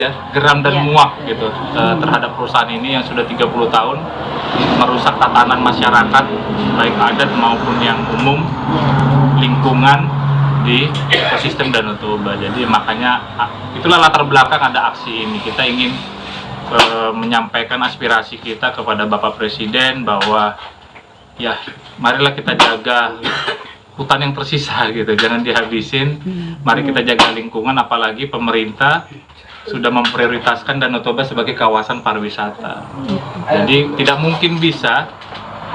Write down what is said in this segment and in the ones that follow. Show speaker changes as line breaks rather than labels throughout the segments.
ya, geram dan muak gitu terhadap perusahaan ini yang sudah 30 tahun merusak tatanan masyarakat baik adat maupun yang umum, lingkungan di ekosistem Danau Toba. Jadi makanya itulah latar belakang ada aksi ini. Kita ingin menyampaikan aspirasi kita kepada Bapak Presiden bahwa ya marilah kita jaga hutan yang tersisa gitu, jangan dihabisin. Mari kita jaga lingkungan, apalagi pemerintah sudah memprioritaskan Danau Toba sebagai kawasan pariwisata. Jadi tidak mungkin bisa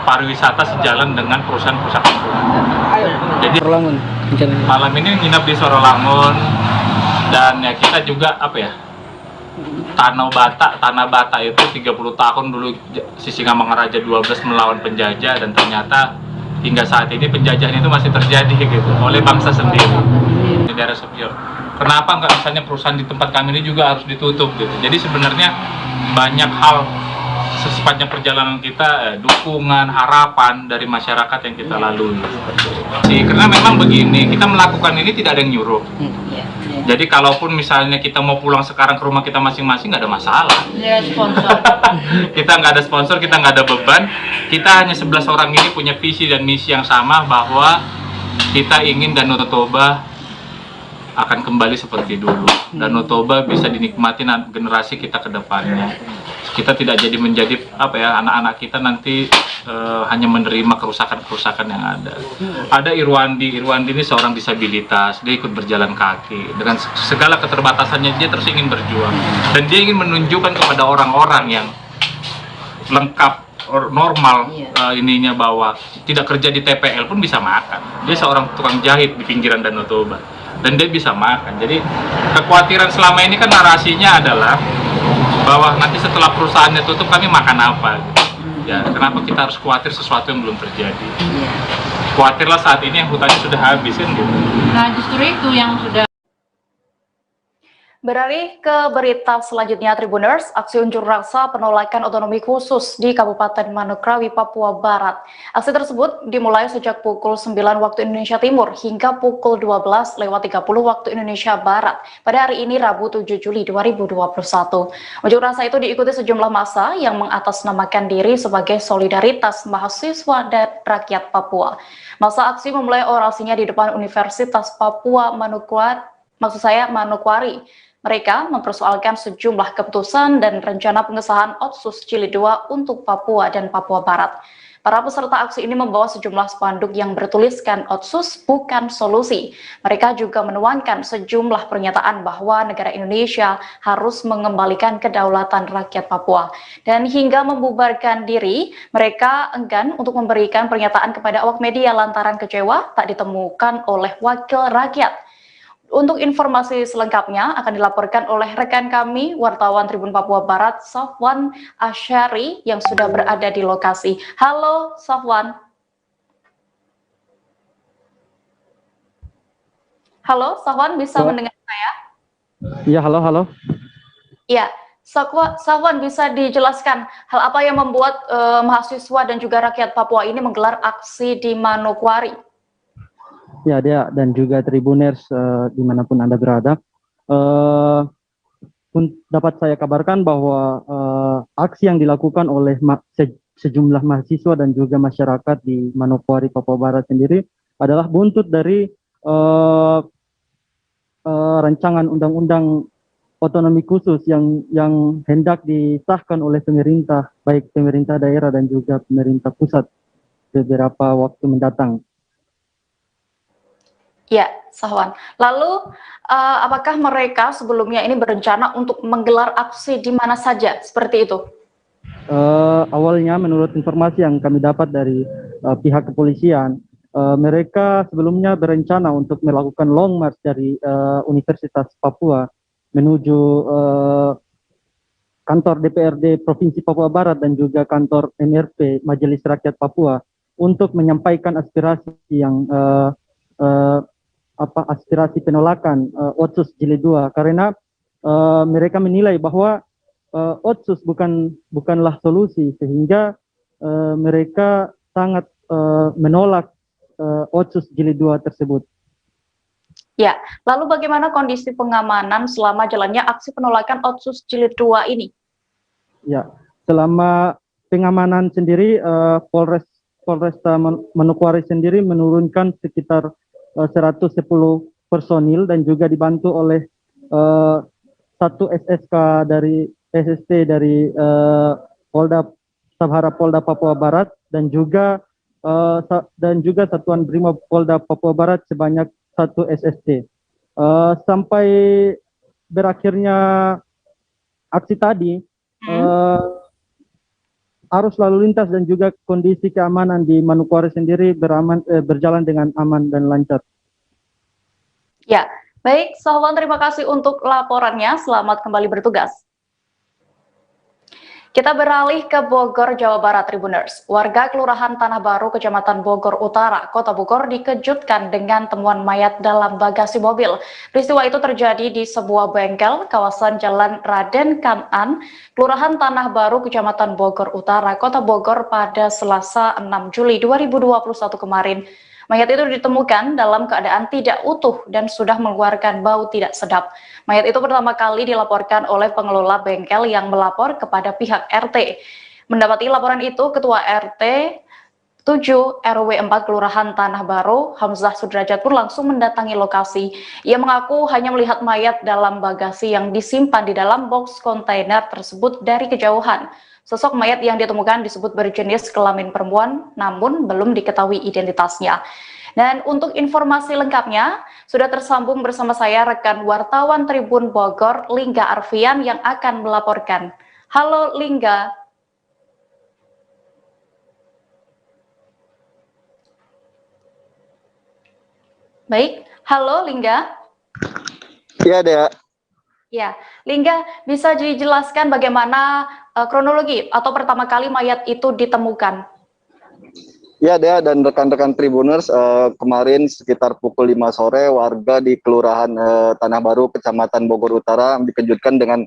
pariwisata sejalan dengan perusahaan-perusahaan lingkungan. Jadi malam ini nginap di Sorolangun, dan ya kita juga Tanah Bata itu 30 tahun dulu Sisingamangaraja 12 melawan penjajah, dan ternyata hingga saat ini penjajahan itu masih terjadi gitu oleh bangsa sendiri di daerah Sepio. Kenapa nggak misalnya perusahaan di tempat kami ini juga harus ditutup gitu? Jadi sebenarnya banyak hal sepanjang perjalanan kita, dukungan, harapan dari masyarakat yang kita lalui. Karena memang begini, kita melakukan ini tidak ada yang nyuruh. Jadi kalaupun misalnya kita mau pulang sekarang ke rumah kita masing-masing, nggak ada masalah. Kita nggak ada sponsor, kita nggak ada beban. Kita hanya 11 orang ini punya visi dan misi yang sama, bahwa kita ingin Danau Toba akan kembali seperti dulu. Danau Toba bisa dinikmati generasi kita ke depannya. Kita tidak jadi menjadi anak-anak kita nanti hanya menerima kerusakan-kerusakan yang ada. Ada Irwandi ini seorang disabilitas, dia ikut berjalan kaki dengan segala keterbatasannya, dia terus ingin berjuang, dan dia ingin menunjukkan kepada orang-orang yang lengkap normal ininya, bahwa tidak kerja di TPL pun bisa makan. Dia seorang tukang jahit di pinggiran Danau Toba, dan dia bisa makan. Jadi kekhawatiran selama ini kan narasinya adalah bahwa nanti setelah perusahaannya tutup kami makan apa gitu. Ya, kenapa kita harus khawatir sesuatu yang belum terjadi? Khawatirlah saat ini yang hutannya sudah habis kan gitu.
Nah, justru itu yang sudah.
Beralih ke berita selanjutnya, Tribuners, aksi unjuk rasa penolakan otonomi khusus di Kabupaten Manokwari, Papua Barat. Aksi tersebut dimulai sejak pukul 9 waktu Indonesia Timur hingga pukul 12:30 waktu Indonesia Barat pada hari ini, Rabu 7 Juli 2021. Unjuk rasa itu diikuti sejumlah massa yang mengatasnamakan diri sebagai solidaritas mahasiswa dan rakyat Papua. Massa aksi memulai orasinya di depan Universitas Papua Manokwari. Mereka mempersoalkan sejumlah keputusan dan rencana pengesahan Otsus Jilid 2 untuk Papua dan Papua Barat. Para peserta aksi ini membawa sejumlah spanduk yang bertuliskan Otsus bukan solusi. Mereka juga menuangkan sejumlah pernyataan bahwa negara Indonesia harus mengembalikan kedaulatan rakyat Papua. Dan hingga membubarkan diri, mereka enggan untuk memberikan pernyataan kepada awak media lantaran kecewa tak ditemukan oleh wakil rakyat. Untuk informasi selengkapnya akan dilaporkan oleh rekan kami, wartawan Tribun Papua Barat, Safwan Asyari, yang sudah berada di lokasi. Halo, Safwan. Halo, Safwan, bisa mendengar saya?
Iya, halo.
Iya, Safwan, bisa dijelaskan hal apa yang membuat mahasiswa dan juga rakyat Papua ini menggelar aksi di Manokwari?
Ya, dia dan juga Tribuners dimanapun Anda berada. Dapat saya kabarkan bahwa aksi yang dilakukan oleh sejumlah mahasiswa dan juga masyarakat di Manokwari, Papua Barat sendiri adalah buntut dari rancangan undang-undang otonomi khusus yang hendak disahkan oleh pemerintah, baik pemerintah daerah dan juga pemerintah pusat beberapa waktu mendatang.
Ya, Sahwan. Lalu, apakah mereka sebelumnya ini berencana untuk menggelar aksi di mana saja, seperti itu?
Awalnya, menurut informasi yang kami dapat dari pihak kepolisian, mereka sebelumnya berencana untuk melakukan long march dari Universitas Papua menuju kantor DPRD Provinsi Papua Barat dan juga kantor MRP Majelis Rakyat Papua untuk menyampaikan aspirasi yang aspirasi penolakan Otsus Jilid 2, karena mereka menilai bahwa Otsus bukanlah solusi, sehingga mereka sangat menolak Otsus Jilid 2 tersebut.
Ya, lalu bagaimana kondisi pengamanan selama jalannya aksi penolakan Otsus Jilid 2 ini?
Ya, selama pengamanan sendiri, Polresta Manokwari sendiri menurunkan sekitar 110 personil dan juga dibantu oleh satu SSK dari SST dari Polda Sabhara Polda Papua Barat dan juga Satuan Brimob Polda Papua Barat sebanyak satu SST. Sampai berakhirnya aksi tadi, arus lalu lintas dan juga kondisi keamanan di Manokwari sendiri berjalan dengan aman dan lancar.
Ya, baik, Sahwan, terima kasih untuk laporannya. Selamat kembali bertugas. Kita beralih ke Bogor, Jawa Barat, Tribuners. Warga Kelurahan Tanah Baru, Kecamatan Bogor Utara, Kota Bogor dikejutkan dengan temuan mayat dalam bagasi mobil. Peristiwa itu terjadi di sebuah bengkel kawasan Jalan Raden Kanan, Kelurahan Tanah Baru, Kecamatan Bogor Utara, Kota Bogor pada Selasa 6 Juli 2021 kemarin. Mayat itu ditemukan dalam keadaan tidak utuh dan sudah mengeluarkan bau tidak sedap. Mayat itu pertama kali dilaporkan oleh pengelola bengkel yang melapor kepada pihak RT. Mendapati laporan itu, Ketua RT 7 RW 4 Kelurahan Tanah Baru, Hamzah Sudrajat pun langsung mendatangi lokasi. Ia mengaku hanya melihat mayat dalam bagasi yang disimpan di dalam box kontainer tersebut dari kejauhan. Sosok mayat yang ditemukan disebut berjenis kelamin perempuan, namun belum diketahui identitasnya. Dan untuk informasi lengkapnya, sudah tersambung bersama saya rekan wartawan Tribun Bogor, Lingga Arfian, yang akan melaporkan. Halo Lingga. Baik, halo Lingga.
Iya, Dea.
Ya, Lingga, bisa dijelaskan bagaimana kronologi atau pertama kali mayat itu ditemukan?
Ya, Dea dan rekan-rekan Tribuners, kemarin sekitar pukul 5 sore warga di Kelurahan Tanah Baru, Kecamatan Bogor Utara dikejutkan dengan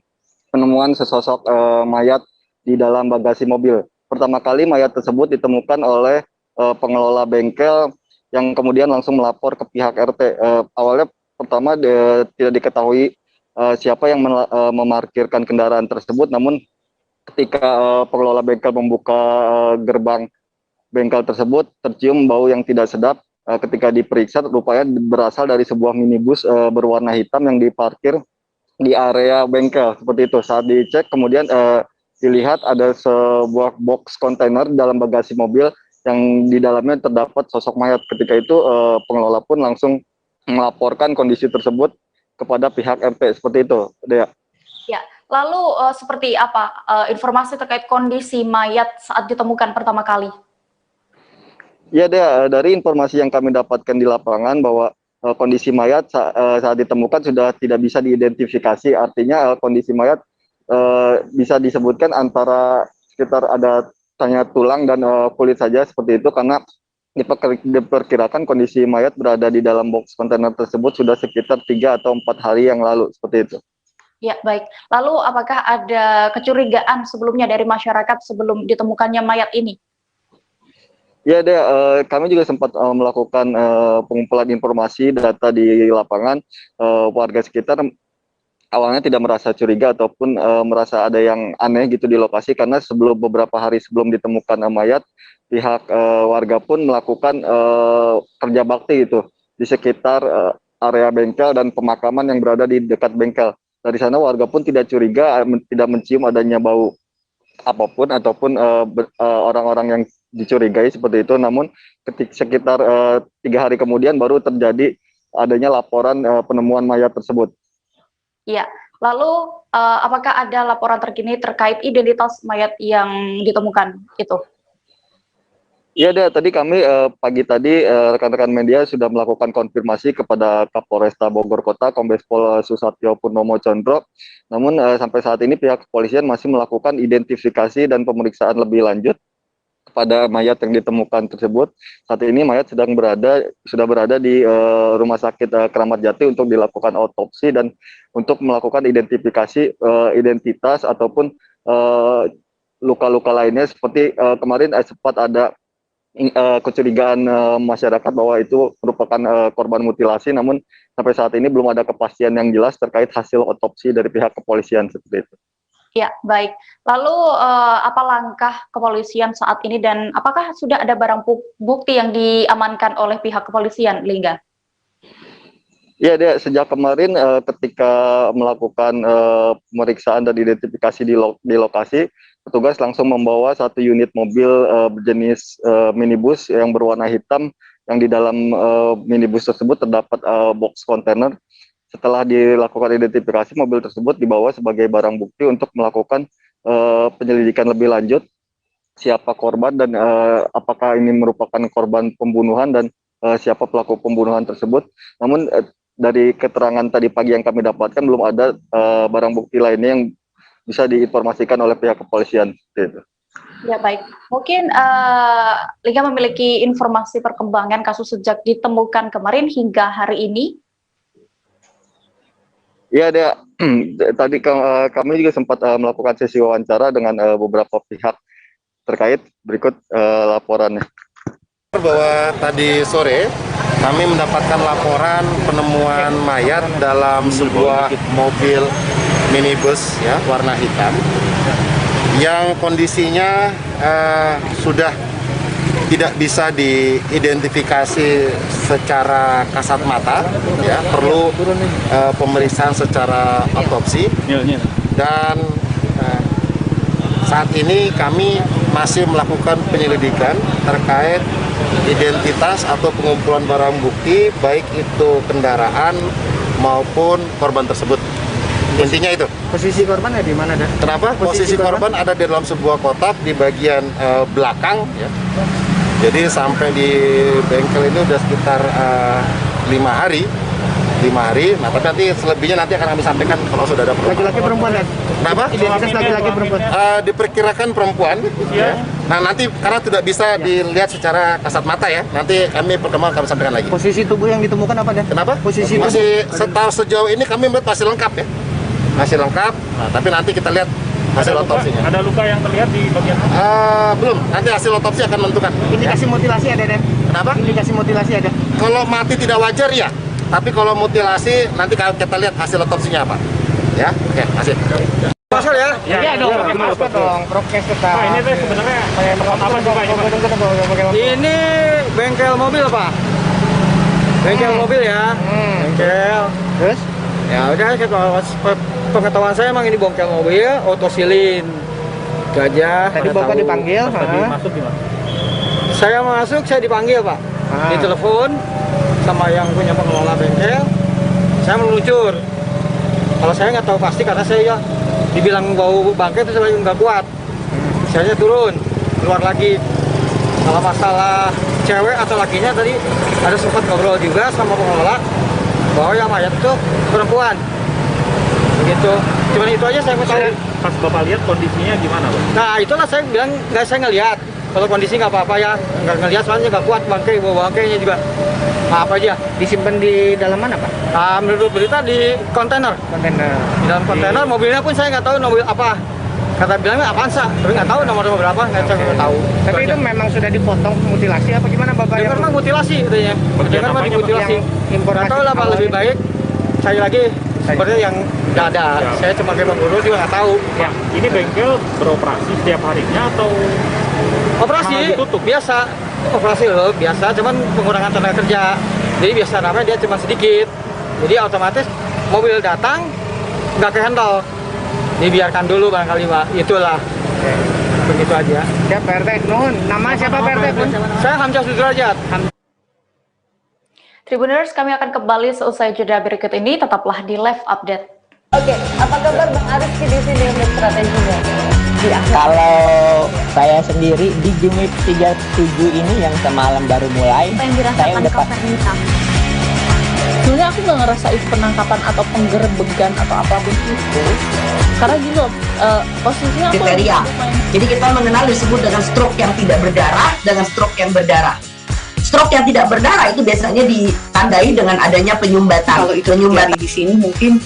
penemuan sesosok mayat di dalam bagasi mobil. Pertama kali mayat tersebut ditemukan oleh pengelola bengkel yang kemudian langsung melapor ke pihak RT. Awalnya pertama tidak diketahui siapa yang memarkirkan kendaraan tersebut, namun ketika pengelola bengkel membuka gerbang bengkel tersebut, tercium bau yang tidak sedap. Ketika diperiksa, rupanya berasal dari sebuah minibus berwarna hitam yang diparkir di area bengkel, seperti itu. Saat dicek, kemudian dilihat ada sebuah box kontainer dalam bagasi mobil yang di dalamnya terdapat sosok mayat. Ketika itu pengelola pun langsung melaporkan kondisi tersebut kepada pihak RT, seperti itu, Dea.
Ya, lalu seperti apa informasi terkait kondisi mayat saat ditemukan pertama kali?
Ya, Dea, dari informasi yang kami dapatkan di lapangan bahwa kondisi mayat saat ditemukan sudah tidak bisa diidentifikasi. Artinya kondisi mayat bisa disebutkan antara sekitar ada hanya tulang dan kulit saja, seperti itu, karena diperkirakan kondisi mayat berada di dalam box kontainer tersebut sudah sekitar 3 atau 4 hari yang lalu, seperti itu.
Ya, baik. Lalu apakah ada kecurigaan sebelumnya dari masyarakat sebelum ditemukannya mayat ini?
Ya, Dea, kami juga sempat melakukan pengumpulan informasi data di lapangan. Warga sekitar awalnya tidak merasa curiga ataupun merasa ada yang aneh gitu di lokasi, karena beberapa hari sebelum ditemukan mayat, pihak warga pun melakukan kerja bakti gitu di sekitar area bengkel dan pemakaman yang berada di dekat bengkel. Dari sana warga pun tidak curiga, tidak mencium adanya bau apapun ataupun orang-orang yang dicurigai, seperti itu. Namun sekitar 3 hari kemudian baru terjadi adanya laporan penemuan mayat tersebut.
Iya. Lalu apakah ada laporan terkini terkait identitas mayat yang ditemukan itu?
Iya, Dea, tadi kami pagi tadi rekan-rekan media sudah melakukan konfirmasi kepada Kapolresta Bogor Kota, Kombes Pol Susatyo Purnomo Condro. Namun sampai saat ini pihak kepolisian masih melakukan identifikasi dan pemeriksaan lebih lanjut kepada mayat yang ditemukan tersebut. Saat ini mayat sudah berada di Rumah Sakit Keramat Jati untuk dilakukan otopsi dan untuk melakukan identifikasi identitas ataupun luka-luka lainnya, seperti kemarin sempat ada kecurigaan masyarakat bahwa itu merupakan korban mutilasi, namun sampai saat ini belum ada kepastian yang jelas terkait hasil otopsi dari pihak kepolisian seperti itu.
Ya, baik. Lalu apa langkah kepolisian saat ini dan apakah sudah ada barang bukti yang diamankan oleh pihak kepolisian, Lingga?
Ya, sejak kemarin ketika melakukan pemeriksaan dan identifikasi di lokasi, petugas langsung membawa satu unit mobil berjenis minibus yang berwarna hitam, yang di dalam minibus tersebut terdapat box kontainer. Setelah dilakukan identifikasi, mobil tersebut dibawa sebagai barang bukti untuk melakukan penyelidikan lebih lanjut siapa korban dan apakah ini merupakan korban pembunuhan dan siapa pelaku pembunuhan tersebut. Namun dari keterangan tadi pagi yang kami dapatkan belum ada barang bukti lainnya yang bisa diinformasikan oleh pihak kepolisian. Gitu.
Ya, baik. Mungkin Lingga memiliki informasi perkembangan kasus sejak ditemukan kemarin hingga hari ini.
Ya, tadi kami juga sempat melakukan sesi wawancara dengan beberapa pihak terkait. Berikut laporannya.
Bahwa tadi sore kami mendapatkan laporan penemuan mayat dalam sebuah mobil minibus ya warna hitam yang kondisinya sudah tidak bisa diidentifikasi secara kasat mata, ya perlu pemeriksaan secara otopsi. Dan saat ini kami masih melakukan penyelidikan terkait identitas atau pengumpulan barang bukti, baik itu kendaraan maupun korban tersebut. Intinya itu.
Posisi korban ada di mana, Dan?
Kenapa? Posisi korban ada di dalam sebuah kotak di bagian belakang, ya. Jadi sampai di bengkel ini udah sekitar 5 hari. Nah tapi nanti selebihnya nanti akan kami sampaikan kalau sudah ada perkembangan.
Laki-laki perempuan, Dan?
Kenapa?
Identitas laki-laki perempuan.
Diperkirakan perempuan. Ya. Nah nanti karena tidak bisa dilihat secara kasat mata ya, nanti kami perkembangan kami sampaikan lagi.
Posisi tubuh yang ditemukan apa, Dan?
Kenapa?
Posisi
masih sejauh ini kami melihat masih lengkap ya. Masih lengkap. Nah, tapi nanti kita lihat hasil otopsinya.
Ada luka yang terlihat di bagian
belum. Nanti hasil otopsi akan menentukan.
Indikasi mutilasi ada, Dan?
Kenapa?
Indikasi mutilasi ada.
Kalau mati tidak wajar ya. Tapi kalau mutilasi nanti kita lihat hasil otopsinya apa. Ya, oke, masih.
Masuk ya?
Iya dong,
masuk dong. Prokes tetap.
Pak, ini tuh sebenarnya apa sih Pak?
Ini bengkel mobil, Pak. Bengkel mobil ya. Bengkel.
Terus?
Ya udah, pengetahuan saya emang ini bengkel mobil, otosilin. Itu aja.
Tadi Bapak dipanggil,
Masuk gimana?
Saya masuk, saya dipanggil, Pak. Ditelepon sama yang punya pengelola bengkel. Saya meluncur. Kalau saya nggak tahu pasti karena saya dibilang bau bangkai itu saya nggak kuat. Saya turun, keluar lagi. Kalau masalah cewek atau lakinya tadi ada sempat ngobrol juga sama pengelola bahwa yang mayat itu perempuan. Begitu. Cuman itu aja saya mau tahu.
Pas Bapak lihat kondisinya gimana, Pak?
Nah itulah saya bilang nggak saya ngelihat. Kalau kondisi nggak apa-apa ya, nggak ngelihat soalnya nggak kuat bangkai, bawa bangkainya juga. Apa aja?
Disimpan di dalam mana, Pak?
Nah, menurut berita di kontainer.
Kontainer.
Di dalam kontainer, mobilnya pun saya nggak tahu mobil apa. Kata bilangnya Avanza, tapi nggak tahu nomor berapa, nggak tahu.
Tapi itu memang sudah dipotong mutilasi apa gimana, Bapak?
Dengar mah mutilasi katanya. Dengar mah dimutilasi. Nggak tahu lah, Pak, lebih baik saya lagi seperti yang nggak ada. Saya cuma kayak pengurus juga nggak tahu.
Ya, ini bengkel beroperasi setiap harinya atau
Operasi
ditutup?
biasa, operasi loh biasa, cuman pengurangan tenaga kerja. Jadi biasa namanya dia cuma sedikit. Jadi otomatis mobil datang nggak ke handle, dibiarkan dulu barangkali, Pak. Itulah. Begitu aja.
Siap, Pak RT. Nuhun. Nama siapa, Pak RT?
Saya Hamzah Sudrajat.
Tribuners, kami akan kembali seusai jeda berikut ini. Tetaplah di Live Update.
Oke, apa kabar Bang Arief di sini untuk strateginya?
Kalau saya sendiri di Jumip 37 ini yang semalam baru mulai,
apa yang
saya
dirasakan
udah
Kapten Hitam? Sebenarnya aku nggak ngerasain penangkapan atau penggerbegan atau apapun itu, karena gini loh, posisinya aku
Kriteria. Jadi kita mengenal disebut dengan stroke yang tidak berdarah dengan stroke yang berdarah. Stroke yang tidak berdarah itu biasanya ditandai dengan adanya penyumbatan. Kalau itu terjadi di sini mungkin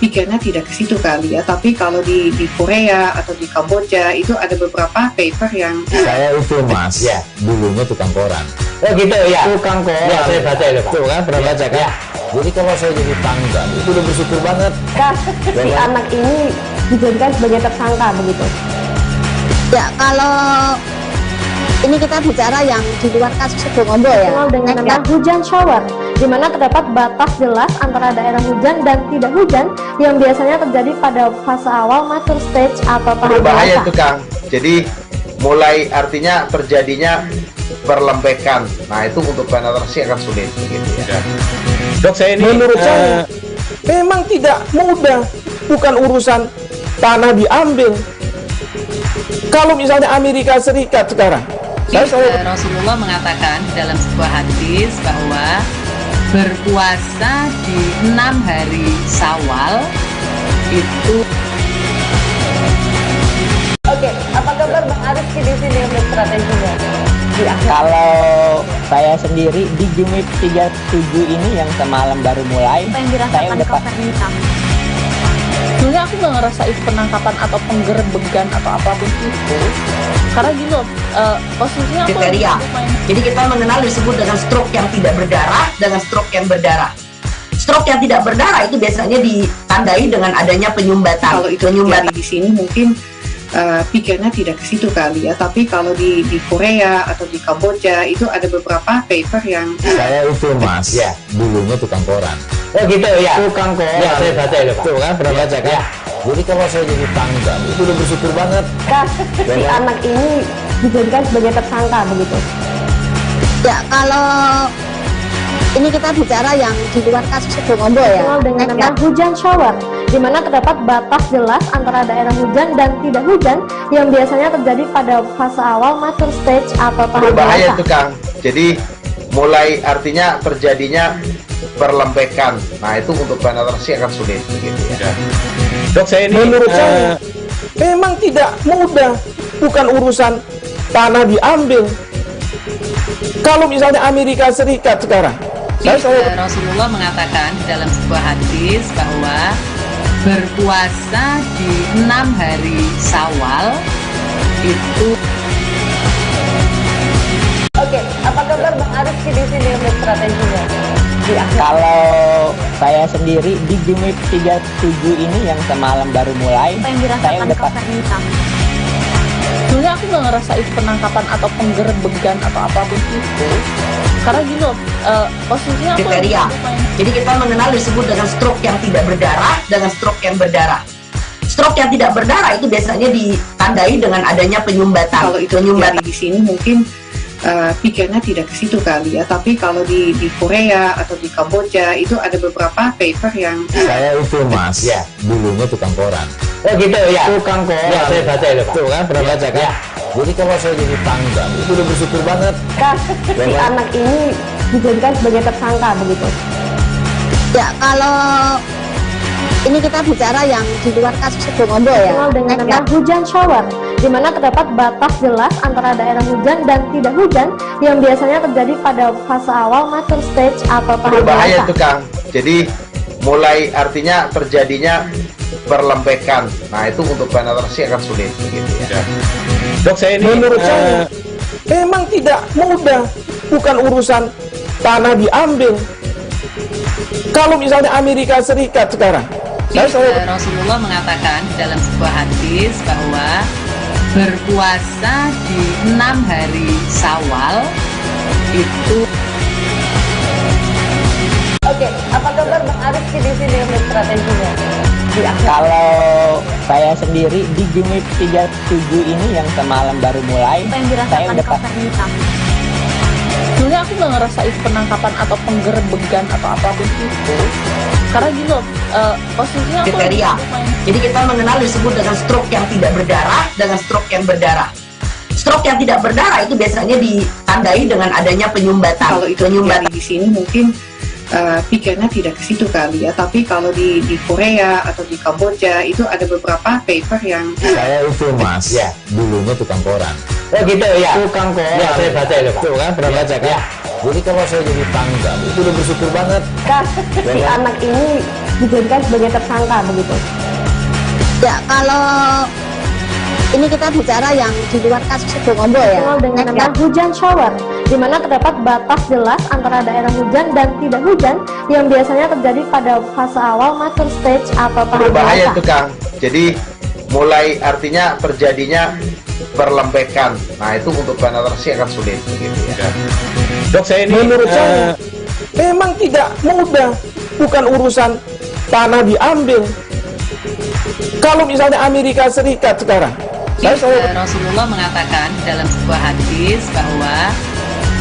pikirnya tidak ke situ kali ya, tapi kalau di Korea atau di Kamboja itu ada beberapa paper yang
saya itu mas, ya dulunya tukang koran. Oh gitu ya, tukang koran. Ya saya baca itu pak. Tuh kan pernah baca kan? Ya. Jadi kalau saya jadi tangga itu udah bersyukur banget.
Si anak ini dijadikan sebagai tersangka begitu. Ya kalau ini kita bicara yang di luar kasus Situbondo ya. Dengan nama hujan shower, di mana terdapat batas jelas antara daerah hujan dan tidak hujan yang biasanya terjadi pada fase awal mature stage atau tahap
bahaya
dewasa.
tuh Kang. Jadi mulai artinya terjadinya perlembekan. Nah itu untuk penetrasi akan sulit begitu ya.
Dok saya ini menurut saya memang tidak mudah, bukan urusan tanah diambil. Kalau misalnya Amerika Serikat sekarang,
Rasulullah mengatakan dalam sebuah hadis bahwa berpuasa di 6 hari Syawal itu.
Oke, apa kabar Bang Arif di sini untuk strateginya?
Kalau saya sendiri di Jumit 37 ini yang semalam baru mulai,
Apa yang dirasakan
saya udah
Kak Fernita?
Sebenarnya aku nggak ngerasain penangkapan atau penggerebekan atau apapun itu, karena gini loh, posisinya aku lagi
Kriteria.
main.
Jadi kita mengenal disebut dengan stroke yang tidak berdarah dengan stroke yang berdarah. Stroke yang tidak berdarah itu biasanya ditandai dengan adanya penyumbatan.
kalau itu terjadi di sini mungkin pikirnya tidak ke situ kali ya, tapi kalau di Korea atau di Kamboja itu ada beberapa paper yang
Saya itu mas, ya dulunya tukang koran. Oh gitu ya, tukang koran. Ya saya baca itu pak. Tuh kan pernah baca kan? Ya. Jadi kalau saya jadi tangga itu udah bersyukur banget.
Si anak ini dijadikan sebagai tersangka begitu. Ya kalau ini kita bicara yang di luar kasus Situbondo ya. Dengan nama hujan shower, di mana terdapat batas jelas antara daerah hujan dan tidak hujan yang biasanya terjadi pada fase awal mature stage atau tahap
Bahaya
dewasa.
tuh Kang. Jadi mulai artinya terjadinya perlembekan. Nah itu untuk penetrasi akan sulit begitu ya.
Dok saya ini menurut saya memang tidak mudah, bukan urusan tanah diambil. Kalau misalnya Amerika Serikat sekarang,
Rasulullah mengatakan dalam sebuah hadis bahwa berpuasa di 6 hari Syawal itu.
Oke, apa kabar Bang Arif di sini untuk strateginya?
kalau saya sendiri di Jumit 37 ini yang semalam baru mulai,
Apa yang
saya
dirasakan
udah
Kak Fernita?
Sebenarnya aku nggak ngerasain penangkapan atau penggerebekan atau apapun itu, karena gini loh, posisinya aku lagi
Kriteria.
main.
Jadi kita mengenal disebut dengan stroke yang tidak berdarah dengan stroke yang berdarah. Stroke yang tidak berdarah itu biasanya ditandai dengan adanya penyumbatan.
kalau itu terjadi di sini mungkin pikirnya tidak ke situ kali ya, tapi kalau di Korea atau di Kamboja itu ada beberapa paper yang
Saya itu mas, ya dulunya tukang koran. Oh gitu ya, tukang koran. Ya saya baca itu pak. Tuh kan pernah baca kan? Ya. Jadi kalau saya jadi tangga itu udah bersyukur banget.
Si anak ini dijadikan sebagai tersangka begitu. Ya kalau ini kita bicara yang di luar kasus Situbondo ya. Dengan nama hujan shower, di mana terdapat batas jelas antara daerah hujan dan tidak hujan yang biasanya terjadi pada fase awal mature stage atau tahap
Bahaya
dewasa.
tuh Kang. Jadi mulai artinya terjadinya perlembekan. Nah itu untuk penetrasi akan sulit begitu ya.
Dok saya ini menurut saya memang tidak mudah, bukan urusan tanah diambil. Kalau misalnya Amerika Serikat sekarang,
Rasulullah mengatakan dalam sebuah hadis bahwa berpuasa di 6 hari Syawal itu.
Oke, apa kabar Bang Arif di sini untuk strateginya?
kalau saya sendiri di Jumit 37 ini yang semalam baru mulai,
Apa yang
saya
dirasakan
udah
Kak Fernita?
Sebenarnya aku nggak ngerasain penangkapan atau penggerebekan atau apapun itu, karena gini loh, posisinya aku lagi
Kriteria.
main.
Jadi kita mengenal disebut dengan stroke yang tidak berdarah dengan stroke yang berdarah. Stroke yang tidak berdarah itu biasanya ditandai dengan adanya penyumbatan.
kalau itu terjadi di sini mungkin pikirnya tidak ke situ kali ya, tapi kalau di Korea atau di Kamboja itu ada beberapa paper yang
Saya itu mas, ya dulunya tukang koran. Oh gitu ya, tukang koran. Ya saya baca itu pak. Tuh kan pernah baca kan? Ya. Jadi kalau saya jadi tangga itu udah bersyukur banget.
Si anak ini dijadikan sebagai tersangka begitu. Ya, kalau ini kita bicara yang di luar kasus Situbondo ya. Dengan nama hujan shower, di mana terdapat batas jelas antara daerah hujan dan tidak hujan yang biasanya terjadi pada fase awal mature stage atau tahap
Berbahaya
dewasa.
itu Kang. Jadi mulai artinya terjadinya perlembekan. Nah itu untuk penetrasi akan sulit begitu ya.
Dok, saya ini
Menurut saya memang tidak mudah, bukan urusan tanah diambil. Kalau misalnya Amerika Serikat sekarang,
Rasulullah mengatakan dalam sebuah hadis bahwa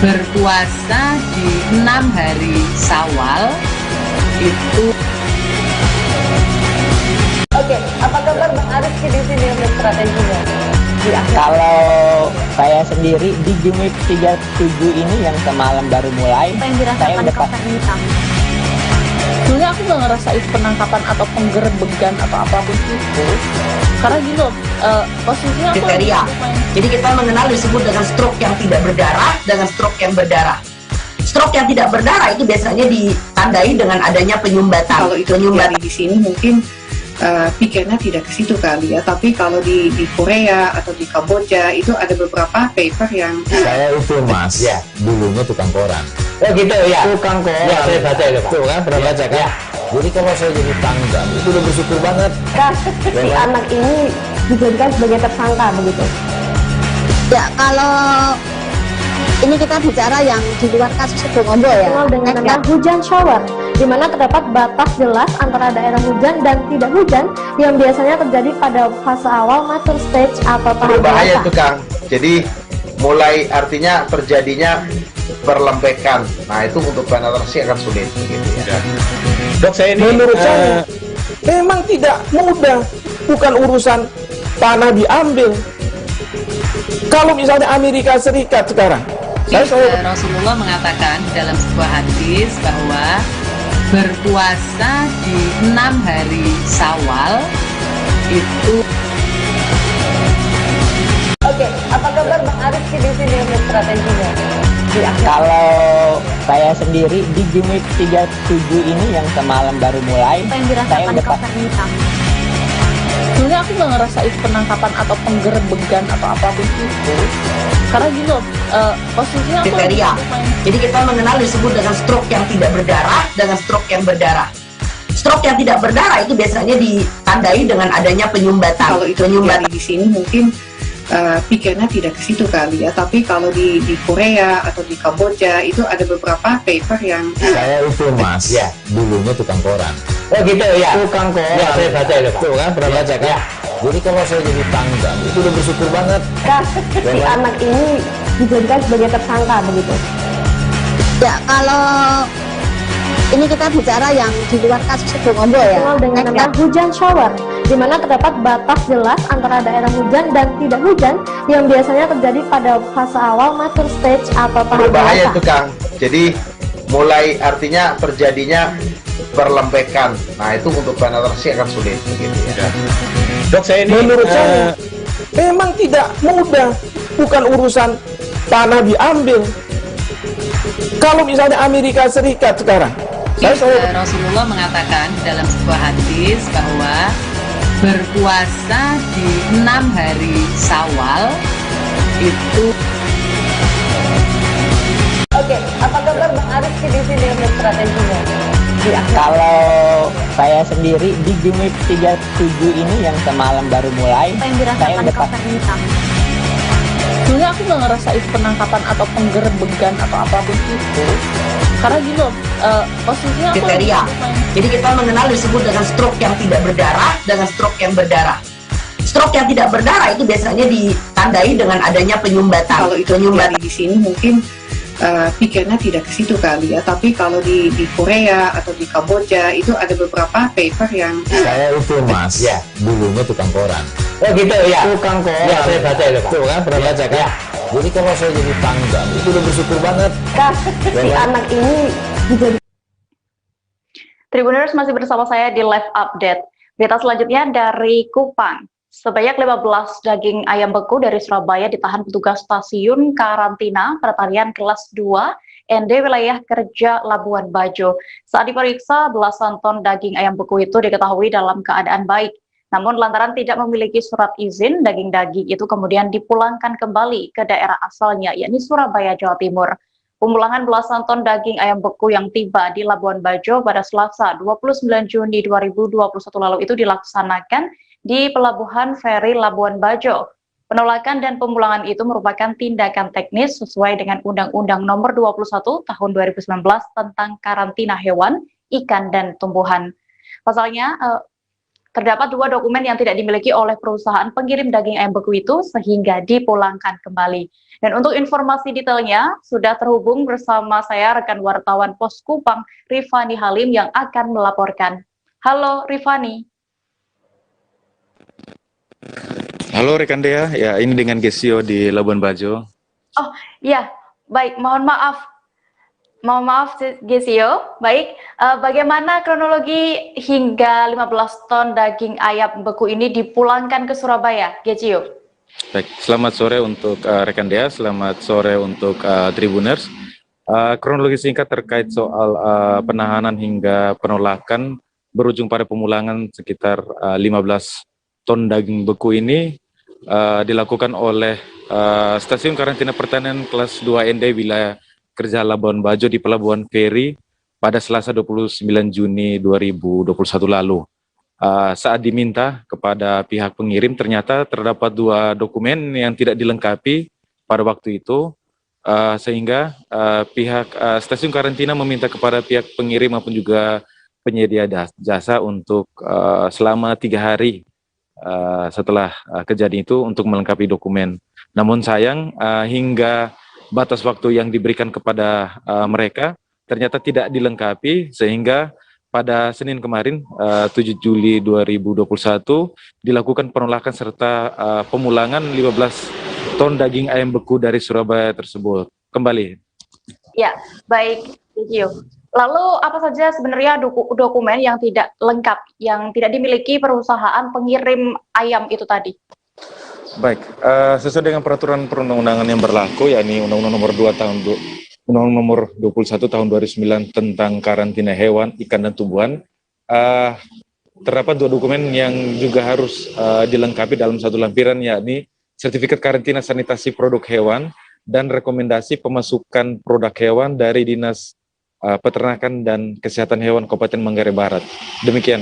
berpuasa di 6 hari Syawal itu.
Oke, apa kabar Bang Arif di sini untuk strateginya?
Kalau saya sendiri di Jumit 37 ini yang semalam baru mulai,
Apa yang
saya
dirasakan
udah
Kapten Hitam? Sebenarnya aku gak ngerasain penangkapan atau penggerebekan atau apapun itu, karena gini loh, posisinya aku
Kriteria. Jadi kita mengenal disebut dengan stroke yang tidak berdarah dengan stroke yang berdarah. Stroke yang tidak berdarah itu biasanya ditandai dengan adanya penyumbatan.
Kalau itu terjadi di sini mungkin pikirnya tidak ke situ kali ya, tapi kalau di Korea atau di Kamboja itu ada beberapa paper yang
saya itu Mas, ya dulunya tukang koran.
oh gitu ya.
Tukang koran.
Ya saya baca itu Pak.
Tuh kan, pernah baca kan?
Ya.
Jadi kalau saya jadi tanggal itu udah bersyukur banget.
Si anak ini dijadikan sebagai tersangka begitu. Ya, kalau ini kita bicara yang di luar kasus Situbondo ya. Dengan nama hujan shower, di mana terdapat batas jelas antara daerah hujan dan tidak hujan yang biasanya terjadi pada fase awal mature stage atau tahap
Berbahaya
dewasa.
itu Kang. Jadi mulai artinya terjadinya perlembekan. Nah itu untuk penetrasi akan sulit begitu ya.
Dok, saya ini
Menurut saya memang tidak mudah, bukan urusan tanah diambil. Kalau misalnya Amerika Serikat sekarang,
Rasulullah mengatakan dalam sebuah hadis bahwa berpuasa di 6 hari Syawal itu.
Oke, apa kabar Bang Arif di sini untuk strateginya?
Kalau saya sendiri di Jumit 37 ini yang semalam baru mulai,
Apa yang
saya
dirasakan
udah
Kapten Hitam? Sebenarnya aku gak ngerasain penangkapan atau penggerebekan atau apapun itu, karena gini loh, posisinya aku
Kriteria. Jadi kita mengenal disebut dengan stroke yang tidak berdarah dengan stroke yang berdarah. Stroke yang tidak berdarah itu biasanya ditandai dengan adanya penyumbatan.
kalau itu terjadi di sini mungkin pikirnya tidak ke situ kali ya, tapi kalau di Korea atau di Kamboja itu ada beberapa paper yang
saya itu Mas, ya dulunya tukang koran.
oh gitu ya.
Tukang koran.
Ya saya baca itu Pak.
Tuh kan, pernah baca kan?
Ya.
Jadi kalau saya jadi tanggal itu udah bersyukur banget.
Si anak ini dijadikan sebagai tersangka begitu. Ya, kalau ini kita bicara yang di luar kasus Situbondo ya. Dengan nama hujan shower, di mana terdapat batas jelas antara daerah hujan dan tidak hujan yang biasanya terjadi pada fase awal mature stage atau tahap
Berbahaya
dewasa.
itu Kang. Jadi mulai artinya terjadinya perlembekan. Nah itu untuk penetrasi akan sulit begitu ya.
Dok, saya ini
Menurut saya memang tidak mudah, bukan urusan tanah diambil. Kalau misalnya Amerika Serikat sekarang,
Rasulullah mengatakan dalam sebuah hadis bahwa berpuasa di 6 hari Syawal itu.
Oke, apa kabar Bang Arif di sini untuk strateginya?
Kalau saya sendiri di Jumit 37 ini yang semalam baru mulai,
Apa yang
saya
dirasakan
udah
Kapten Hitam? Sebenarnya aku gak ngerasain penangkapan atau penggerebekan atau apapun itu, karena gini loh, posisinya aku
Kriteria. Jadi kita mengenal disebut dengan stroke yang tidak berdarah dengan stroke yang berdarah. Stroke yang tidak berdarah itu biasanya ditandai dengan adanya penyumbatan.
kalau itu terjadi di sini mungkin pikirnya tidak ke situ kali ya, tapi kalau di Korea atau di Kamboja itu ada beberapa paper yang
saya itu Mas, ya dulunya tukang koran.
oh gitu ya.
Tukang koran.
Ya saya baca itu Pak.
Tuh kan, pernah baca kan?
Ya.
Jadi kalau saya jadi tanggal itu udah bersyukur banget.
Si anak ini dijadikan.
Tribuners masih bersama saya di live update. Berita selanjutnya dari Kupang. Sebanyak 15 daging ayam beku dari Surabaya ditahan petugas stasiun karantina pertanian kelas 2 ND wilayah kerja Labuan Bajo. Saat diperiksa, belasan ton daging ayam beku itu diketahui dalam keadaan baik. Namun lantaran tidak memiliki surat izin, daging-daging itu kemudian dipulangkan kembali ke daerah asalnya, yakni Surabaya, Jawa Timur. Pemulangan belasan ton daging ayam beku yang tiba di Labuan Bajo pada Selasa 29 Juni 2021 lalu itu dilaksanakan di Pelabuhan Feri Labuan Bajo. Penolakan dan pemulangan itu merupakan tindakan teknis sesuai dengan Undang-Undang Nomor 21 Tahun 2019 tentang karantina hewan, ikan, dan tumbuhan. Pasalnya, terdapat 2 dokumen yang tidak dimiliki oleh perusahaan pengirim daging ayam beku itu sehingga dipulangkan kembali. Dan untuk informasi detailnya, sudah terhubung bersama saya rekan wartawan Pos Kupang, Rifani Halim yang akan melaporkan. Halo Rifani.
Halo rekan Dea, ya ini dengan Gesio di Labuan Bajo.
Oh iya, baik, mohon maaf Gesio. Baik, bagaimana kronologi hingga 15 ton daging ayam beku ini dipulangkan ke Surabaya, Gesio?
Baik, selamat sore untuk rekan Dea, selamat sore untuk Tribuners. Kronologi singkat terkait soal penahanan hingga penolakan berujung pada pemulangan sekitar 15 ton daging beku ini dilakukan oleh Stasiun Karantina Pertanian Kelas 2 ND wilayah kerja Labuan Bajo di Pelabuhan Feri pada Selasa 29 Juni 2021 lalu. Saat diminta kepada pihak pengirim, ternyata terdapat 2 dokumen yang tidak dilengkapi pada waktu itu, sehingga pihak Stasiun Karantina meminta kepada pihak pengirim maupun juga penyedia jasa untuk selama 3 hari setelah kejadian itu untuk melengkapi dokumen. Namun sayang hingga batas waktu yang diberikan kepada mereka ternyata tidak dilengkapi, sehingga pada Senin kemarin 7 Juli 2021 dilakukan penolakan serta pemulangan 15 ton daging ayam beku dari Surabaya tersebut. Kembali.
Ya, baik, thank you. Lalu apa saja sebenarnya dokumen yang tidak lengkap, yang tidak dimiliki perusahaan pengirim ayam itu tadi?
Baik, sesuai dengan peraturan perundang-undangan yang berlaku, yakni Undang-Undang Nomor 2 tahun Undang-Undang Nomor 21 tahun 2009 tentang karantina hewan, ikan, dan tumbuhan, terdapat 2 dokumen yang juga harus dilengkapi dalam satu lampiran, yakni sertifikat karantina sanitasi produk hewan dan rekomendasi pemasukan produk hewan dari Dinas Peternakan dan Kesehatan Hewan Kabupaten Manggarai Barat. Demikian.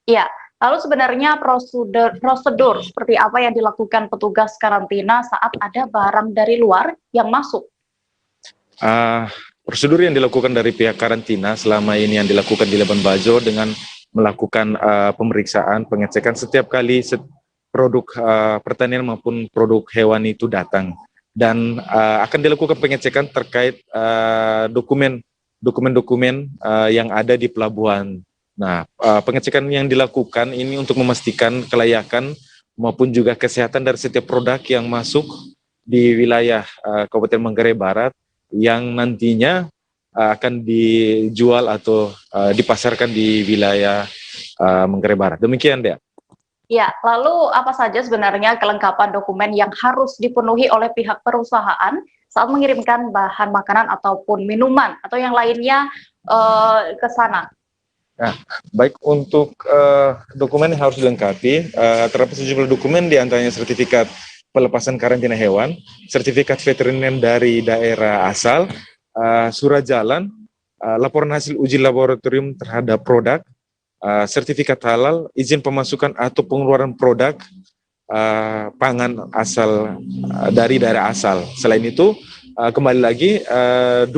Ya, lalu sebenarnya prosedur seperti apa yang dilakukan petugas karantina saat ada barang dari luar yang masuk?
Prosedur yang dilakukan dari pihak karantina selama ini yang dilakukan di Labuan Bajo dengan melakukan pemeriksaan, pengecekan setiap kali produk pertanian maupun produk hewan itu datang. Dan akan dilakukan pengecekan terkait dokumen-dokumen yang ada di pelabuhan. Nah, pengecekan yang dilakukan ini untuk memastikan kelayakan maupun juga kesehatan dari setiap produk yang masuk di wilayah Kabupaten Manggarai Barat yang nantinya akan dijual atau dipasarkan di wilayah Manggarai Barat. Demikian, Dea.
Ya, lalu apa saja sebenarnya kelengkapan dokumen yang harus dipenuhi oleh pihak perusahaan saat mengirimkan bahan makanan ataupun minuman atau yang lainnya ke sana?
Nah, baik untuk dokumen yang harus dilengkapi, terdapat sejumlah dokumen diantaranya sertifikat pelepasan karantina hewan, sertifikat veteriner dari daerah asal, surat jalan, laporan hasil uji laboratorium terhadap produk, sertifikat halal, izin pemasukan atau pengeluaran produk pangan asal dari daerah asal. Selain itu, kembali lagi 2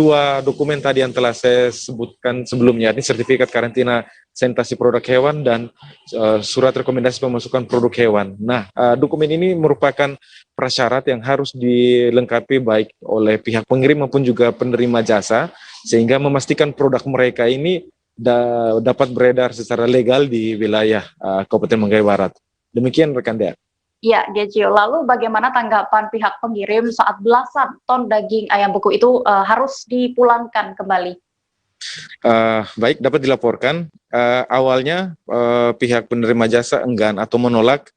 dokumen tadi yang telah saya sebutkan sebelumnya, ini sertifikat karantina sanitasi produk hewan dan surat rekomendasi pemasukan produk hewan. Nah, dokumen ini merupakan prasyarat yang harus dilengkapi baik oleh pihak pengirim maupun juga penerima jasa, sehingga memastikan produk mereka ini dapat beredar secara legal di wilayah Kabupaten Manggarai Barat. Demikian rekan Dea.
Ya, Gesio. Lalu bagaimana tanggapan pihak pengirim saat belasan ton daging ayam beku itu harus dipulangkan kembali?
Baik, dapat dilaporkan. Awalnya pihak penerima jasa enggan atau menolak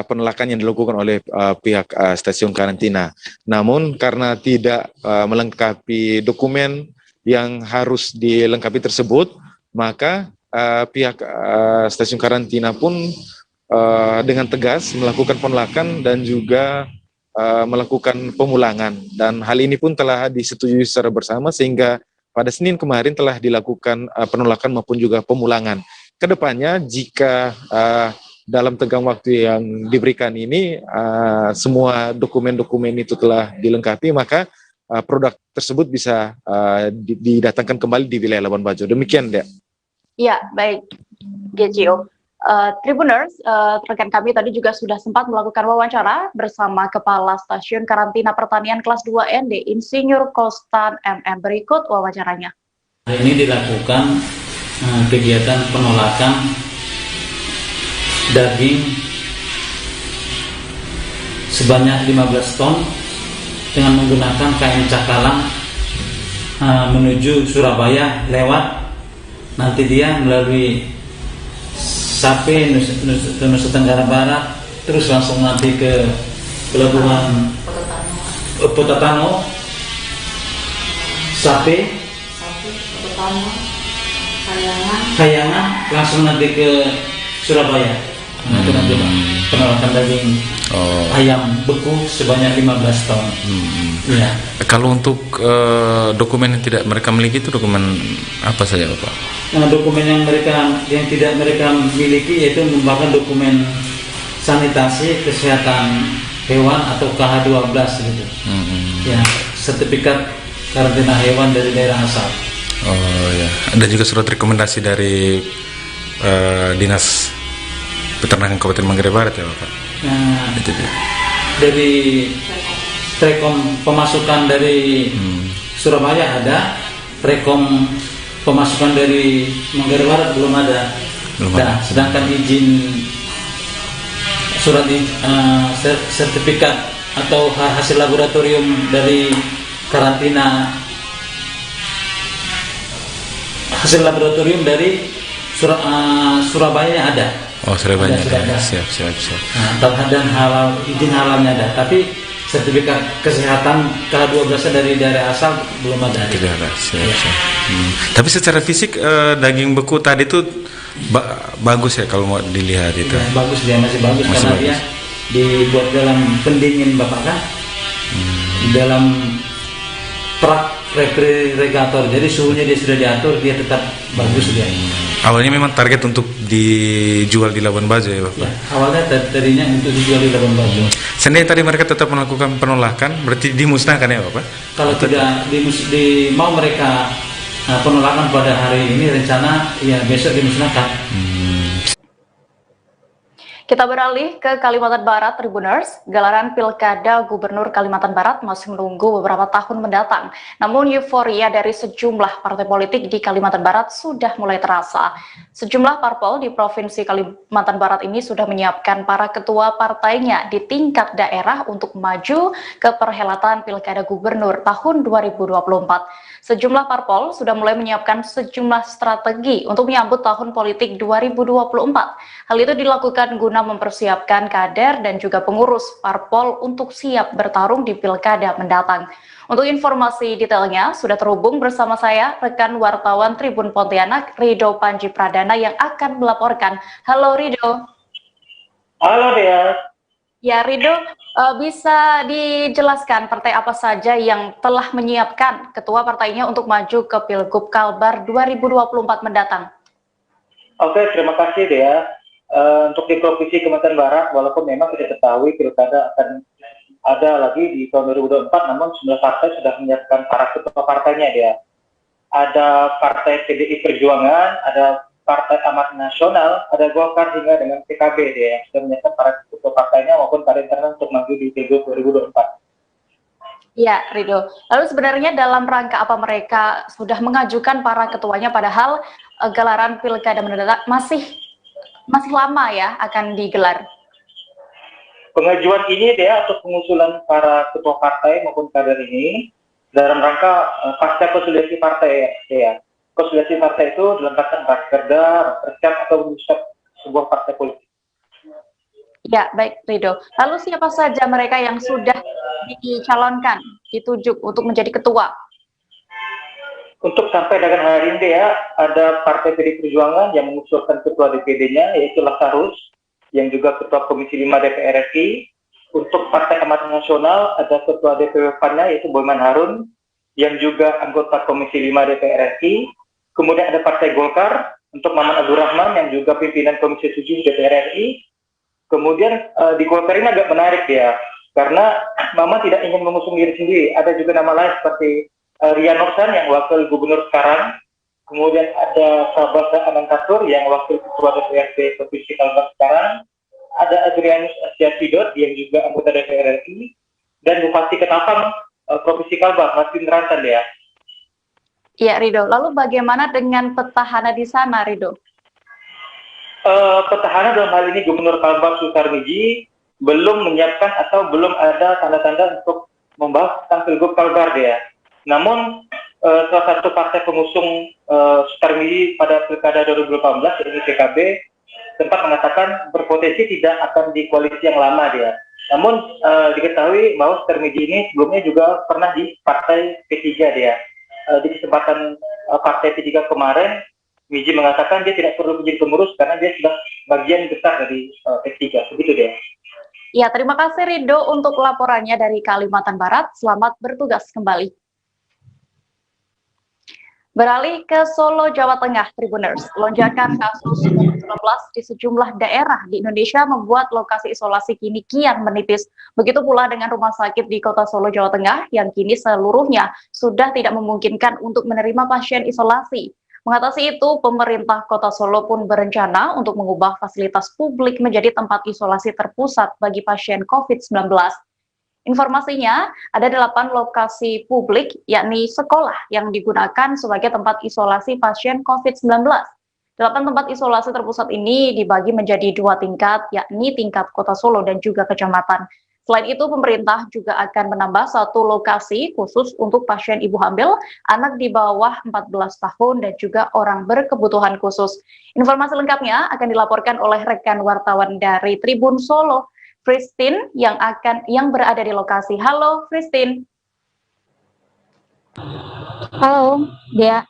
penolakan yang dilakukan oleh pihak stasiun karantina. Namun karena tidak melengkapi dokumen yang harus dilengkapi tersebut, maka pihak stasiun karantina pun dengan tegas melakukan penolakan dan juga melakukan pemulangan, dan hal ini pun telah disetujui secara bersama sehingga pada Senin kemarin telah dilakukan penolakan maupun juga pemulangan. Kedepannya jika dalam tenggang waktu yang diberikan ini semua dokumen-dokumen itu telah dilengkapi, maka produk tersebut bisa didatangkan kembali di wilayah Labuan Bajo. Demikian, Dek.
Ya, baik, GCO. Tribuners, rekan kami tadi juga sudah sempat melakukan wawancara bersama Kepala Stasiun Karantina Pertanian Kelas 2 ND, Insinyur Kostan MM. Berikut wawancaranya.
Hari ini dilakukan kegiatan penolakan daging sebanyak 15 ton dengan menggunakan KM Cakalang menuju Surabaya lewat nanti dia melalui Sape, Nusa Tenggara Barat, terus langsung nanti ke pelabuhan Potatano, Sape, Kayangan, langsung nanti ke Surabaya. Nah, itu nanti penolakan daging ayam beku sebanyak 15 ton. Ya.
Kalau untuk dokumen yang tidak mereka miliki itu dokumen apa saja, Bapak?
Nah, dokumen yang tidak mereka miliki yaitu merupakan dokumen sanitasi kesehatan hewan atau KH12 gitu. Ya, sertifikat karantina hewan dari daerah asal.
Oh ya, dan juga surat rekomendasi dari Dinas Peternakan Kabupaten Manggarai Barat ya, Bapak?
Nah, dari Rekom pemasukan dari Surabaya ada, Rekom pemasukan dari Manggarai Barat belum ada. Nah, sedangkan izin surat sertifikat atau hasil laboratorium dari karantina, hasil laboratorium dari Surabaya ada.
Oh, Surabaya ada. Siap.
Nah, dan halal, izin halalnya ada, tapi sertifikat kesehatan KH12 dari daerah asal belum ada.
Tidak ada. Siap. Tapi secara fisik daging beku tadi itu bagus ya kalau mau dilihat itu.
Ya, bagus, dia masih bagus karena dia dibuat dalam pendingin, Bapak kan. Dalam prak refrigerator, jadi suhunya dia sudah diatur, dia tetap bagus dia.
Awalnya memang target untuk dijual di Labuan Bajo ya, Bapak?
Ya, awalnya tadinya untuk dijual di Labuan Bajo.
Seandainya tadi mereka tetap melakukan penolakan, berarti dimusnahkan ya, Bapak?
Kalau tidak mau mereka penolakan pada hari ini, rencana ya besok dimusnahkan.
Kita beralih ke Kalimantan Barat, Tribuners. Gelaran Pilkada Gubernur Kalimantan Barat masih menunggu beberapa tahun mendatang. Namun euforia dari sejumlah partai politik di Kalimantan Barat sudah mulai terasa. Sejumlah parpol di Provinsi Kalimantan Barat ini sudah menyiapkan para ketua partainya di tingkat daerah untuk maju ke perhelatan Pilkada Gubernur tahun 2024. Sejumlah parpol sudah mulai menyiapkan sejumlah strategi untuk menyambut tahun politik 2024. Hal itu dilakukan guna mempersiapkan kader dan juga pengurus parpol untuk siap bertarung di Pilkada mendatang. Untuk informasi detailnya, sudah terhubung bersama saya rekan wartawan Tribun Pontianak, Rido Panji Pradana yang akan melaporkan. Halo Rido.
Halo Dea.
Ya Rido, bisa dijelaskan partai apa saja yang telah menyiapkan ketua partainya untuk maju ke Pilgub Kalbar 2024 mendatang?
Oke, terima kasih Dea. Untuk di Provinsi Kalimantan Barat, walaupun memang tidak ketahui pilkada akan ada lagi di tahun 2024, namun semua partai sudah menyiapkan para ketua partainya Dea. Ada Partai PDI Perjuangan, ada Partai Amanat Nasional, ada Golkar hingga dengan PKB Dea yang sudah menyiapkan para ketua partainya maupun para internal untuk maju di Pilgub 2024.
Ya, Rido. Lalu sebenarnya dalam rangka apa mereka sudah mengajukan para ketuanya, padahal gelaran Pilkada mendatang masih lama ya akan digelar?
Pengajuan ini Dea atau pengusulan para ketua partai maupun kader ini dalam rangka pasca konsolidasi partai Dea. Konsolidasi partai itu dalam rangka Rakerda, Rakercap atau sebuah partai politik.
Ya, baik Rido. Lalu siapa saja mereka yang sudah dicalonkan, ditunjuk untuk menjadi ketua?
Untuk sampai dengan hari ini ya, ada Partai PD Perjuangan yang mengusulkan ketua DPD-nya, yaitu Lazarus, yang juga ketua Komisi 5 DPR RI. Untuk Partai Amanat Nasional, ada ketua DPW PAN-nya, yaitu Boyman Harun, yang juga anggota Komisi 5 DPR RI. Kemudian ada Partai Golkar, untuk Maman Abdurrahman, yang juga pimpinan Komisi 7 DPR RI. Kemudian di Golkar ini agak menarik ya, karena Maman tidak ingin mengusung diri sendiri. Ada juga nama lain seperti Rian Nursan yang wakil gubernur sekarang, kemudian ada Sabasa Anantatur yang wakil ketua DPRD Provinsi Kalbar sekarang, ada Adrianus Asiasidot yang juga anggota DPR RI, dan Bupati Ketapang Provinsi Kalbar, Martin Rantan ya.
Iya Rido, lalu bagaimana dengan petahana di sana Rido?
Petahana dalam hal ini Gubernur Kalbar Sutarmiji belum menyiapkan atau belum ada tanda-tanda untuk membahas tentang Pilgub Kalbar ya. Namun salah satu partai pengusung Sutarmiji pada Pilkada 2018 yaitu PKB sempat mengatakan berpotensi tidak akan di koalisi yang lama dia. Namun diketahui bahwa Sutarmiji ini sebelumnya juga pernah di Partai P3 dia. Di kesempatan Partai P3 kemarin, Miji mengatakan dia tidak perlu menjadi pengurus karena dia sudah bagian besar dari P3. Begitu dia.
Ya, terima kasih Rido untuk laporannya dari Kalimantan Barat. Selamat bertugas kembali. Beralih ke Solo, Jawa Tengah, Tribuners. Lonjakan kasus COVID-19 di sejumlah daerah di Indonesia membuat lokasi isolasi kini kian menipis. Begitu pula dengan rumah sakit di Kota Solo, Jawa Tengah yang kini seluruhnya sudah tidak memungkinkan untuk menerima pasien isolasi. Mengatasi itu, pemerintah Kota Solo pun berencana untuk mengubah fasilitas publik menjadi tempat isolasi terpusat bagi pasien COVID-19. Informasinya, ada 8 lokasi publik, yakni sekolah yang digunakan sebagai tempat isolasi pasien COVID-19. 8 tempat isolasi terpusat ini dibagi menjadi 2 tingkat, yakni tingkat Kota Solo dan juga kecamatan. Selain itu, pemerintah juga akan menambah 1 lokasi khusus untuk pasien ibu hamil, anak di bawah 14 tahun, dan juga orang berkebutuhan khusus. Informasi lengkapnya akan dilaporkan oleh rekan wartawan dari Tribun Solo, Christine yang berada di lokasi. Halo, Christine.
Halo, Dia.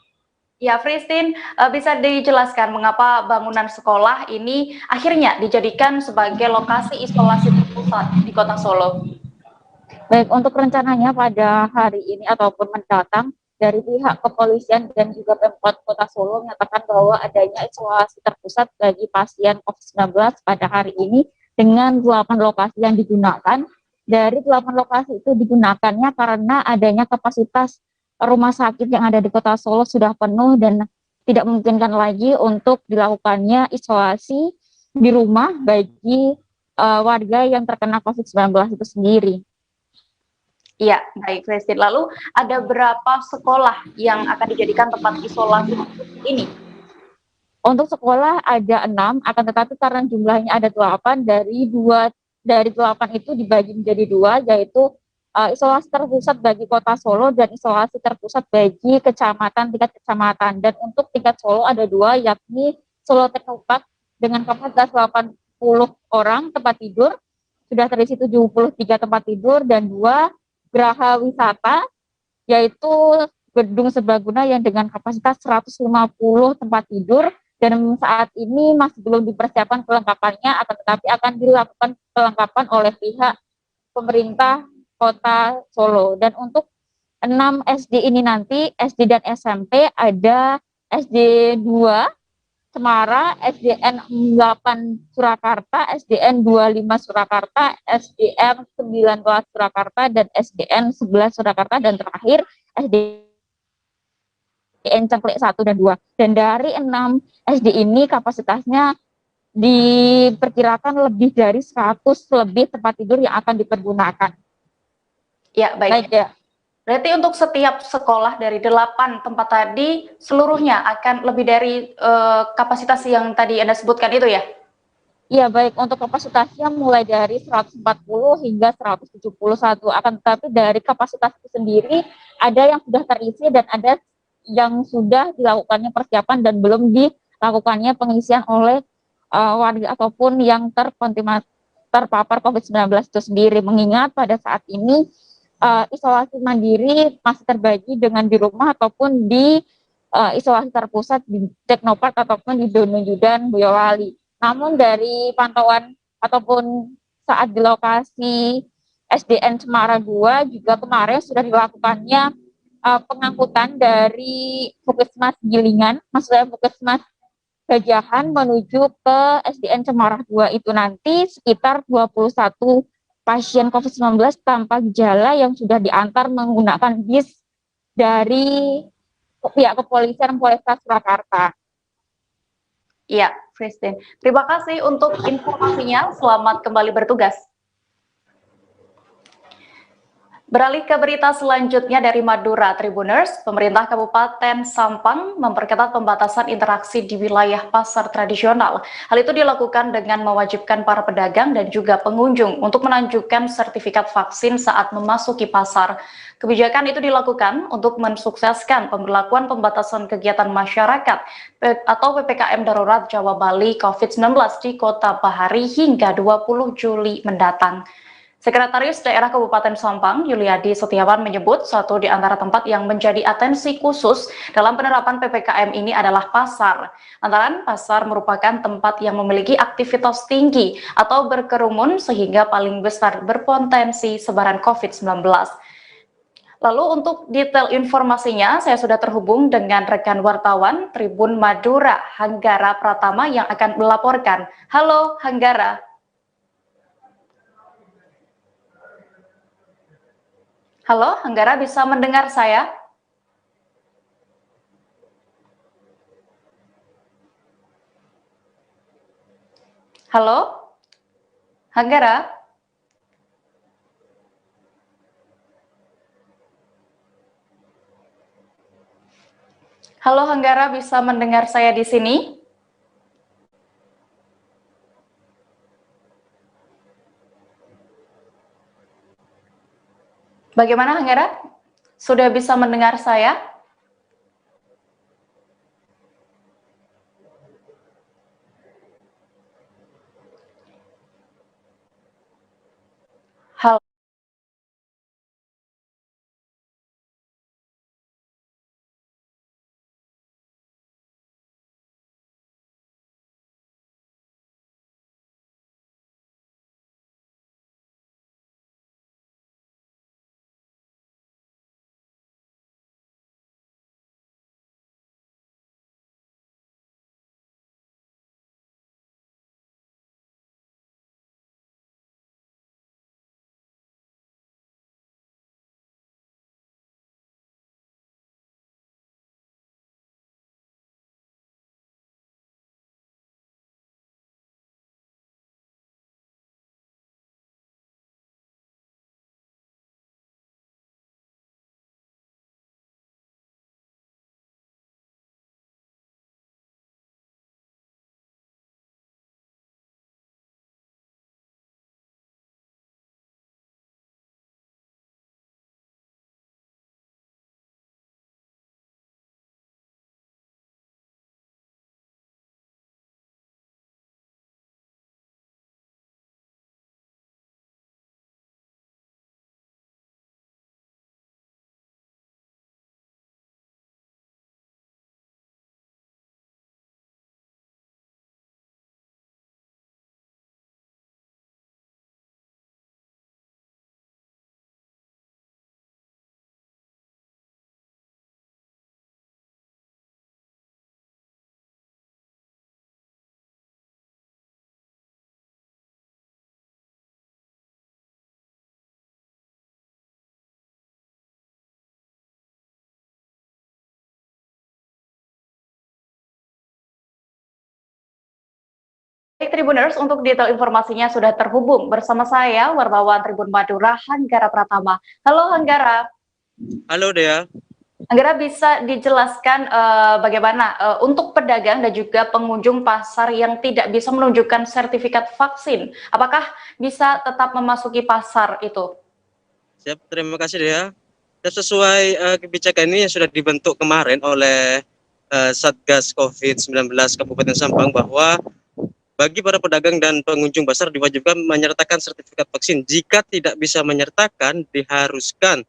Ya, Christine, bisa dijelaskan mengapa bangunan sekolah ini akhirnya dijadikan sebagai lokasi isolasi terpusat di Kota Solo?
Baik, untuk rencananya pada hari ini ataupun mendatang, dari pihak kepolisian dan juga Pemkot Kota Solo menyatakan bahwa adanya isolasi terpusat bagi pasien COVID-19 pada hari ini dengan 8 lokasi yang digunakan. Dari 8 lokasi itu digunakannya karena adanya kapasitas rumah sakit yang ada di Kota Solo sudah penuh dan tidak memungkinkan lagi untuk dilakukannya isolasi di rumah bagi warga yang terkena COVID-19 itu sendiri.
Iya, baik Christine. Lalu ada berapa sekolah yang akan dijadikan tempat isolasi ini? Untuk sekolah ada 6, akan tetapi karena jumlahnya ada 8, dari 8 itu dibagi menjadi 2, yaitu isolasi terpusat bagi Kota Solo dan isolasi terpusat bagi kecamatan, tingkat kecamatan. Dan untuk tingkat Solo ada 2, yakni Solo Teknopark dengan kapasitas 80 orang tempat tidur, sudah terisi 73 tempat tidur, dan 2 Geraha Wisata, yaitu gedung serbaguna yang dengan kapasitas 150 tempat tidur, dan saat ini masih belum dipersiapkan kelengkapannya, akan tetapi akan dilakukan kelengkapan oleh pihak pemerintah Kota Solo. Dan untuk 6 SD ini nanti, SD dan SMP, ada SD 2 Semara, SDN 8 Surakarta, SDN 25 Surakarta, SDN 19 Surakarta, dan SDN 11 Surakarta, dan terakhir SDN Cengklik 1 dan 2. Dan dari 6 SD ini kapasitasnya diperkirakan lebih dari 100 lebih tempat tidur yang akan dipergunakan. Ya, baik ya. Berarti untuk setiap sekolah dari 8 tempat tadi, seluruhnya akan lebih dari kapasitas yang tadi Anda sebutkan itu ya? Iya, baik. Untuk kapasitasnya mulai dari 140 hingga 171. Akan tetapi dari kapasitas itu sendiri, ada yang sudah terisi dan ada yang sudah dilakukannya persiapan dan belum dilakukannya pengisian oleh warga ataupun yang
terpapar COVID-19 itu sendiri, mengingat pada saat ini isolasi mandiri masih terbagi dengan di rumah ataupun di isolasi terpusat di Teknopark ataupun di Donuju dan Boyolali. Namun dari pantauan ataupun saat di lokasi SDN Cemara 2 juga kemarin sudah dilakukannya pengangkutan dari Puskesmas Gilingan, maksudnya Puskesmas Gajahan menuju ke SDN Cemara 2 itu nanti sekitar 21 pasien COVID-19 tanpa gejala yang sudah diantar menggunakan bis dari pihak kepolisian Polresta Surakarta.
Iya, Christine. Terima kasih untuk informasinya. Selamat kembali bertugas. Beralih ke berita selanjutnya dari Madura Tribuners, pemerintah Kabupaten Sampang memperketat pembatasan interaksi di wilayah pasar tradisional. Hal itu dilakukan dengan mewajibkan para pedagang dan juga pengunjung untuk menunjukkan sertifikat vaksin saat memasuki pasar. Kebijakan itu dilakukan untuk mensukseskan pemberlakuan pembatasan kegiatan masyarakat atau PPKM Darurat Jawa Bali COVID-19 di Kota Bahari hingga 20 Juli mendatang. Sekretaris Daerah Kabupaten Sampang, Yuliadi Setiawan menyebut satu di antara tempat yang menjadi atensi khusus dalam penerapan PPKM ini adalah pasar. Lantaran pasar merupakan tempat yang memiliki aktivitas tinggi atau berkerumun sehingga paling besar berpotensi sebaran COVID-19. Lalu untuk detail informasinya, saya sudah terhubung dengan rekan wartawan Tribun Madura, Hanggara Pratama yang akan melaporkan. Halo Hanggara. Halo, Hanggara bisa mendengar saya? Halo, Hanggara? Halo, Hanggara bisa mendengar saya di sini? Bagaimana Hanggara? Sudah bisa mendengar saya? Halo. Baik Tribuners, untuk detail informasinya sudah terhubung bersama saya, wartawan Tribun Madura, Hanggara Pratama. Halo Hanggara.
Halo Dea.
Hanggara bisa dijelaskan bagaimana untuk pedagang dan juga pengunjung pasar yang tidak bisa menunjukkan sertifikat vaksin, apakah bisa tetap memasuki pasar itu?
Siap, terima kasih Dea. Dan sesuai kebijakan ini yang sudah dibentuk kemarin oleh Satgas COVID-19 Kabupaten Sampang bahwa bagi para pedagang dan pengunjung pasar diwajibkan menyertakan sertifikat vaksin. Jika tidak bisa menyertakan, diharuskan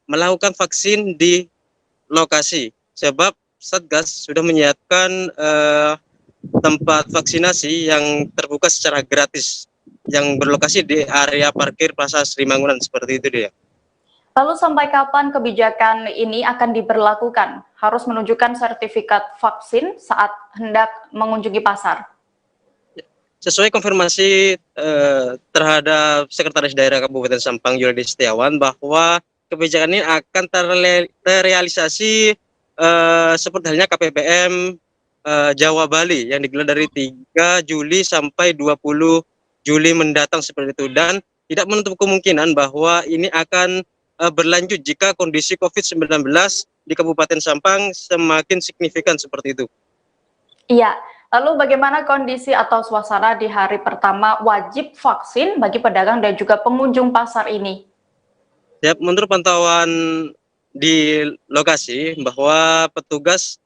melakukan vaksin di lokasi. Sebab Satgas sudah menyiapkan tempat vaksinasi yang terbuka secara gratis yang berlokasi di area parkir Pasar Sri Mangunan, seperti itu dia.
Lalu sampai kapan kebijakan ini akan diberlakukan? Harus menunjukkan sertifikat vaksin saat hendak mengunjungi pasar.
Sesuai konfirmasi terhadap Sekretaris Daerah Kabupaten Sampang Yuladi Setiawan bahwa kebijakan ini akan terrealisasi seperti halnya KPPM Jawa Bali yang digelar dari 3 Juli sampai 20 Juli mendatang seperti itu, dan tidak menutup kemungkinan bahwa ini akan berlanjut jika kondisi COVID-19 di Kabupaten Sampang semakin signifikan seperti itu.
Iya, lalu bagaimana kondisi atau suasana di hari pertama wajib vaksin bagi pedagang dan juga pengunjung pasar ini?
Ya, menurut pantauan di lokasi bahwa petugas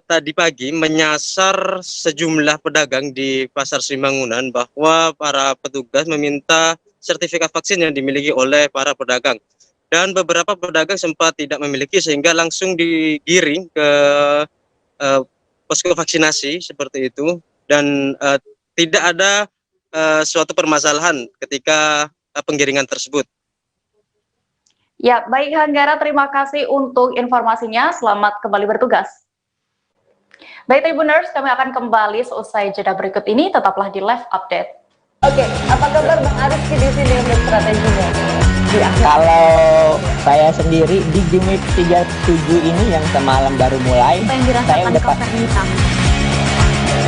tadi pagi menyasar sejumlah pedagang di Pasar Sri Mangunan, bahwa para petugas meminta sertifikat vaksin yang dimiliki oleh para pedagang. Dan beberapa pedagang sempat tidak memiliki sehingga langsung digiring ke posko vaksinasi seperti itu, dan tidak ada suatu permasalahan ketika penggiringan tersebut.
Ya, baik Hanggara, terima kasih untuk informasinya. Selamat kembali bertugas. Baik Tribuners, kami akan kembali seusai jeda berikut ini. Tetaplah di Live Update.
Oke, apa kabar Bang Ariski di sini untuk strateginya?
Kalau saya sendiri di game 37 ini yang semalam baru mulai, saya udah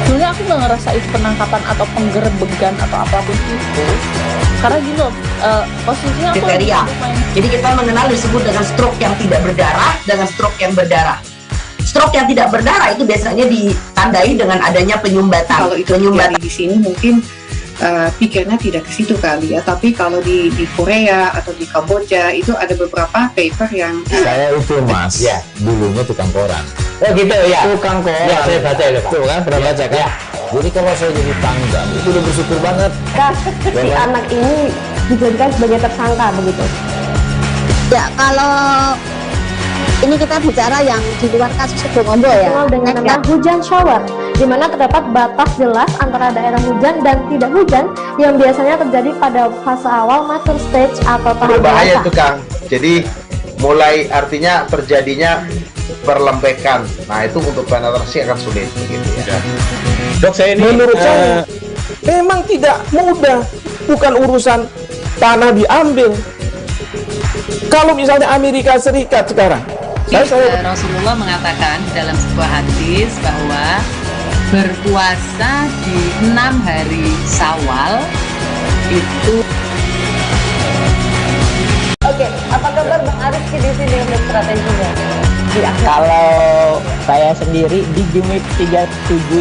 Sebenarnya aku nggak ngerasa itu penangkapan atau penggerebegan atau apapun itu. Karena gini loh, posisinya aku
kriteria. Jadi kita mengenal disebut dengan stroke yang tidak berdarah dengan stroke yang berdarah. Stroke yang tidak berdarah itu biasanya ditandai dengan adanya penyumbatan.
Kalau itu terjadi di sini mungkin pikirnya tidak ke situ kali ya, tapi kalau di Korea atau di Kamboja itu ada beberapa paper yang
saya itu mas, ya dulunya tukang koran. Oh gitu ya, tukang koran. Ya saya baca itu Pak. Tuh kan pernah baca kan? Jadi kalau saya jadi pangdam itu udah bersyukur banget.
Si anak ini dijadikan sebagai tersangka begitu. Ya, kalau ini kita bicara yang di luar kasus Sebongombo ya, dengan nama hujan shower, di mana terdapat batas jelas antara daerah hujan dan tidak hujan yang biasanya terjadi pada fase awal mature stage atau tahap
berbahaya itu Kang. Jadi mulai artinya terjadinya perlembekan. Nah itu untuk penetrasi akan sulit begitu ya.
Dok, saya ini
menurut saya memang tidak mudah, bukan urusan tanah diambil. Kalau misalnya Amerika Serikat sekarang,
Rasulullah mengatakan dalam sebuah hadis bahwa berpuasa di 6 hari Syawal itu.
Oke, apa kabar Bang Ariski di sini untuk strateginya?
Kalau saya sendiri di game 37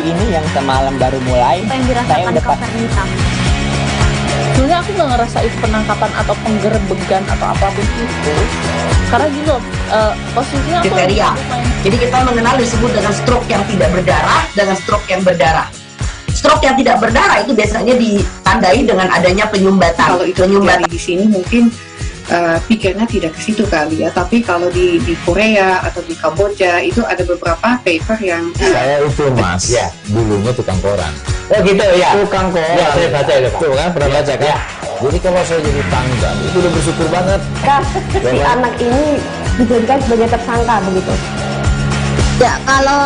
ini yang semalam baru mulai, saya udah
Sebenarnya aku nggak ngerasa itu penangkapan atau penggerebegan atau apapun itu. Karena gini loh, posisinya aku
kriteria. Jadi kita mengenal disebut dengan stroke yang tidak berdarah dengan stroke yang berdarah. Stroke yang tidak berdarah itu biasanya ditandai dengan adanya penyumbatan.
Kalau itu terjadi di sini mungkin pikirnya tidak ke situ kali ya, tapi kalau di Korea atau di Kamboja itu ada beberapa paper yang
saya itu mas, ya dulunya tukang koran. Oh gitu ya, tukang koran. Ya saya baca itu Pak. Tuh kan pernah baca kan? Jadi kalau saya jadi pangdam itu udah bersyukur banget.
Si anak ini dijadikan sebagai tersangka begitu. Ya, kalau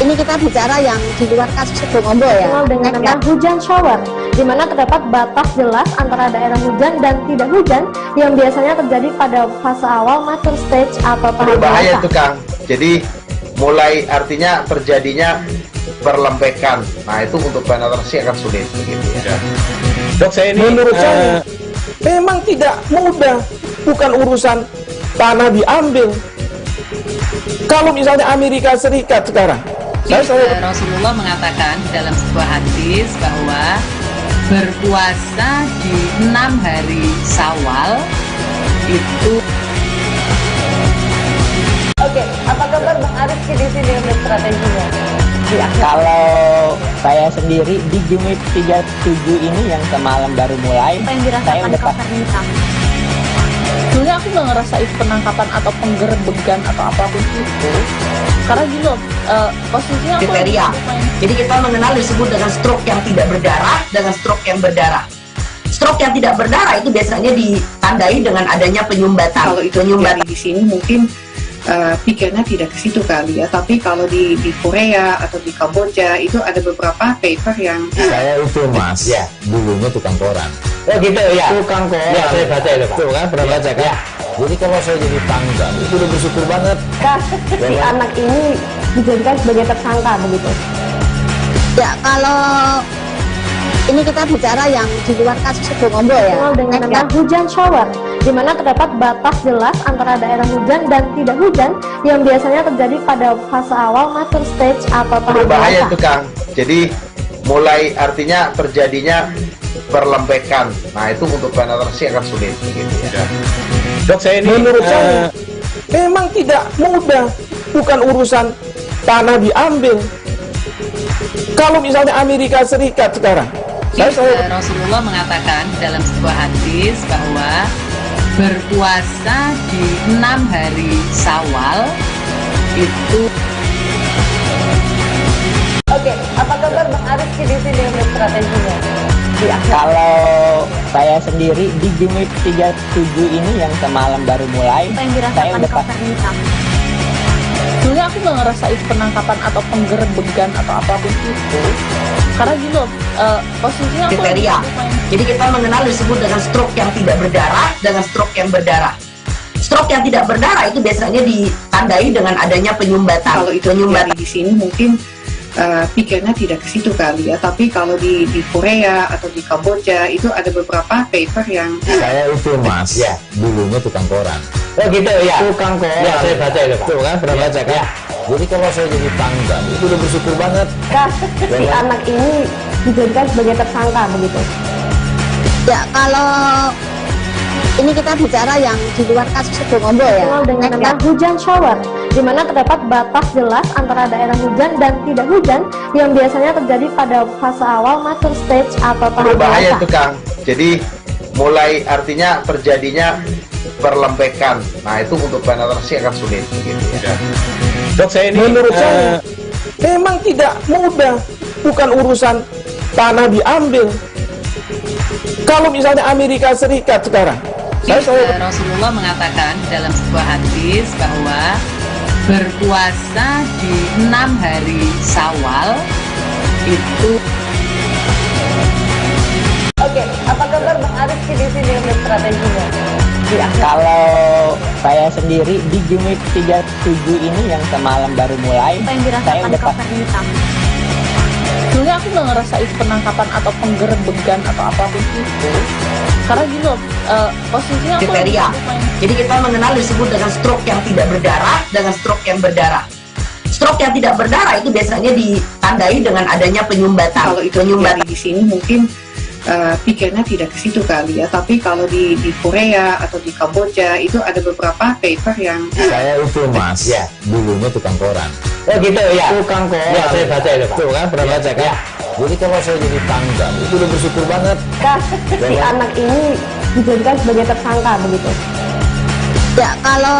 ini kita bicara yang di luar kasus Sebongombo ya, dengan nama hujan shower, di mana terdapat batas jelas antara daerah hujan dan tidak hujan yang biasanya terjadi pada fase awal mature stage atau tahap
berbahaya itu Kang. Jadi mulai artinya terjadinya perlembekan. Nah itu untuk penetrasi akan sulit begitu ya.
Dok, saya ini
menurut saya memang tidak mudah, bukan urusan tanah diambil. Kalau misalnya Amerika Serikat sekarang,
Rasulullah mengatakan dalam sebuah hadis bahwa berpuasa di 6 hari Syawal itu.
Oke, apa kabar Bang Ariski di sini untuk strateginya?
Kalau saya sendiri di Jumit 37 ini yang semalam baru mulai, saya udah
Sebenarnya aku nggak ngerasa itu penangkapan atau penggerbegan atau apapun itu, karena gini loh, posisinya aku
kriteria. Jadi kita mengenal disebut dengan stroke yang tidak berdarah dengan stroke yang berdarah. Stroke yang tidak berdarah itu biasanya ditandai dengan adanya penyumbatan.
Kalau itu terjadi di sini mungkin pikirnya tidak ke situ kali ya, tapi kalau di Korea atau di Kamboja itu ada beberapa paper yang
saya itu mas, ya dulunya tukang koran.
Oh gitu ya,
Tukang koran.
Ya, saya baca itu Pak.
Tuh kan, pernah baca kan?
Ya.
Jadi kalau saya jadi pangdam, itu udah bersyukur banget.
Si anak ini dijadikan sebagai tersangka begitu. Ya, kalau ini kita bicara yang di luar kasus Situbondo ya. Dengan nama hujan shower, di mana terdapat batas jelas antara daerah hujan dan tidak hujan yang biasanya terjadi pada fase awal mature stage atau tahap
Berbahaya
dewasa.
itu Kang. Jadi mulai artinya terjadinya perlembekan. Nah itu untuk penetrasi akan sulit begitu ya.
Dok, saya ini
Menurut
saya
memang tidak mudah, bukan urusan tanah diambil. Kalau misalnya Amerika Serikat sekarang,
Rasulullah mengatakan dalam sebuah hadis bahwa berpuasa di 6 hari Syawal itu.
Oke, apa kabar Bang Arif di sini untuk strateginya?
Kalau saya sendiri di Jumit 37 ini yang semalam baru mulai, saya udah
Sebenarnya aku nggak ngerasa itu penangkapan atau penggerbegan atau apapun itu, karena gini loh, posisinya aku
kriteria. Jadi kita mengenal disebut dengan stroke yang tidak berdarah dengan stroke yang berdarah. Stroke yang tidak berdarah itu biasanya ditandai dengan adanya penyumbatan.
Kalau itu terjadi di sini mungkin pikirnya tidak ke situ kali ya, tapi kalau di Korea atau di Kamboja itu ada beberapa paper yang
Saya itu mas, ya dulunya tukang koran.
Oh gitu ya,
Tukang koran.
Ya, saya baca itu Pak.
Tuh kan, pernah baca kan?
Ya.
Jadi kalau saya jadi pangdam, itu udah bersyukur banget.
Si anak ini dijadikan sebagai tersangka begitu. Ya, kalau ini kita bicara yang di luar kasus Situbondo ya. Dengan nama hujan shower, di mana terdapat batas jelas antara daerah hujan dan tidak hujan yang biasanya terjadi pada fase awal mature stage atau tahap
berbahaya
dewasa.
itu Kang. Jadi mulai artinya terjadinya perlembekan. Nah itu untuk penetrasi akan sulit begitu ya.
Dok, saya ini
Menurut saya memang tidak mudah, bukan urusan tanah diambil. Kalau misalnya Amerika Serikat sekarang,
Rasulullah mengatakan dalam sebuah hadis bahwa berpuasa di 6 hari Syawal itu.
Oke, apa kabar Bang Arif di sini untuk strateginya?
Kalau saya sendiri di Jumit 37 ini yang semalam baru mulai, saya udah
Sebenarnya aku nggak ngerasa itu penangkapan atau penggerbegan atau apapun itu, karena gini loh, posisinya aku
kriteria. Jadi kita mengenal disebut dengan stroke yang tidak berdarah dengan stroke yang berdarah. Stroke yang tidak berdarah itu biasanya ditandai dengan adanya penyumbatan.
kalau itu terjadi di sini mungkin pikirnya tidak ke situ kali ya, tapi kalau di Korea atau di Kamboja itu ada beberapa paper yang
Saya itu mas, ya dulunya tukang koran.
Oh gitu ya,
Tukang koran.
Ya, saya baca itu Pak.
Tuh kan, pernah baca kan?
Ya.
Jadi kalau saya jadi pangdam, itu udah bersyukur banget.
Si anak ini dijadikan sebagai tersangka begitu. Ya, kalau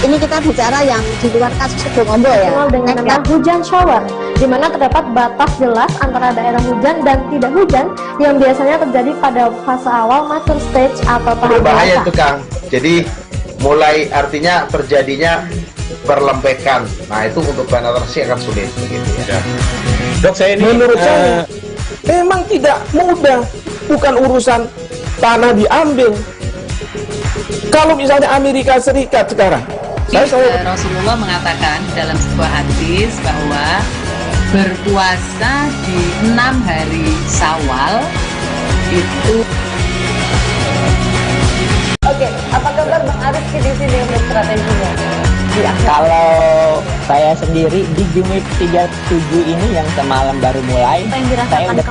ini kita bicara yang di luar kasus Situbondo ya. Dengan nama hujan shower, di mana terdapat batas jelas antara daerah hujan dan tidak hujan yang biasanya terjadi pada fase awal mature stage atau tahap
berbahaya
dewasa.
itu Kang. Jadi mulai artinya terjadinya perlembekan. Nah itu untuk penetrasi akan sulit begitu ya.
Dok, saya ini
Menurut saya memang tidak mudah, bukan urusan tanah diambil. Kalau misalnya Amerika Serikat sekarang,
Rasulullah mengatakan dalam sebuah hadis bahwa berpuasa di 6 hari Syawal itu.
Oke, apa kabar Bang Arif di sini untuk strateginya?
Kalau saya sendiri di Jumit 37 ini yang semalam baru mulai, saya udah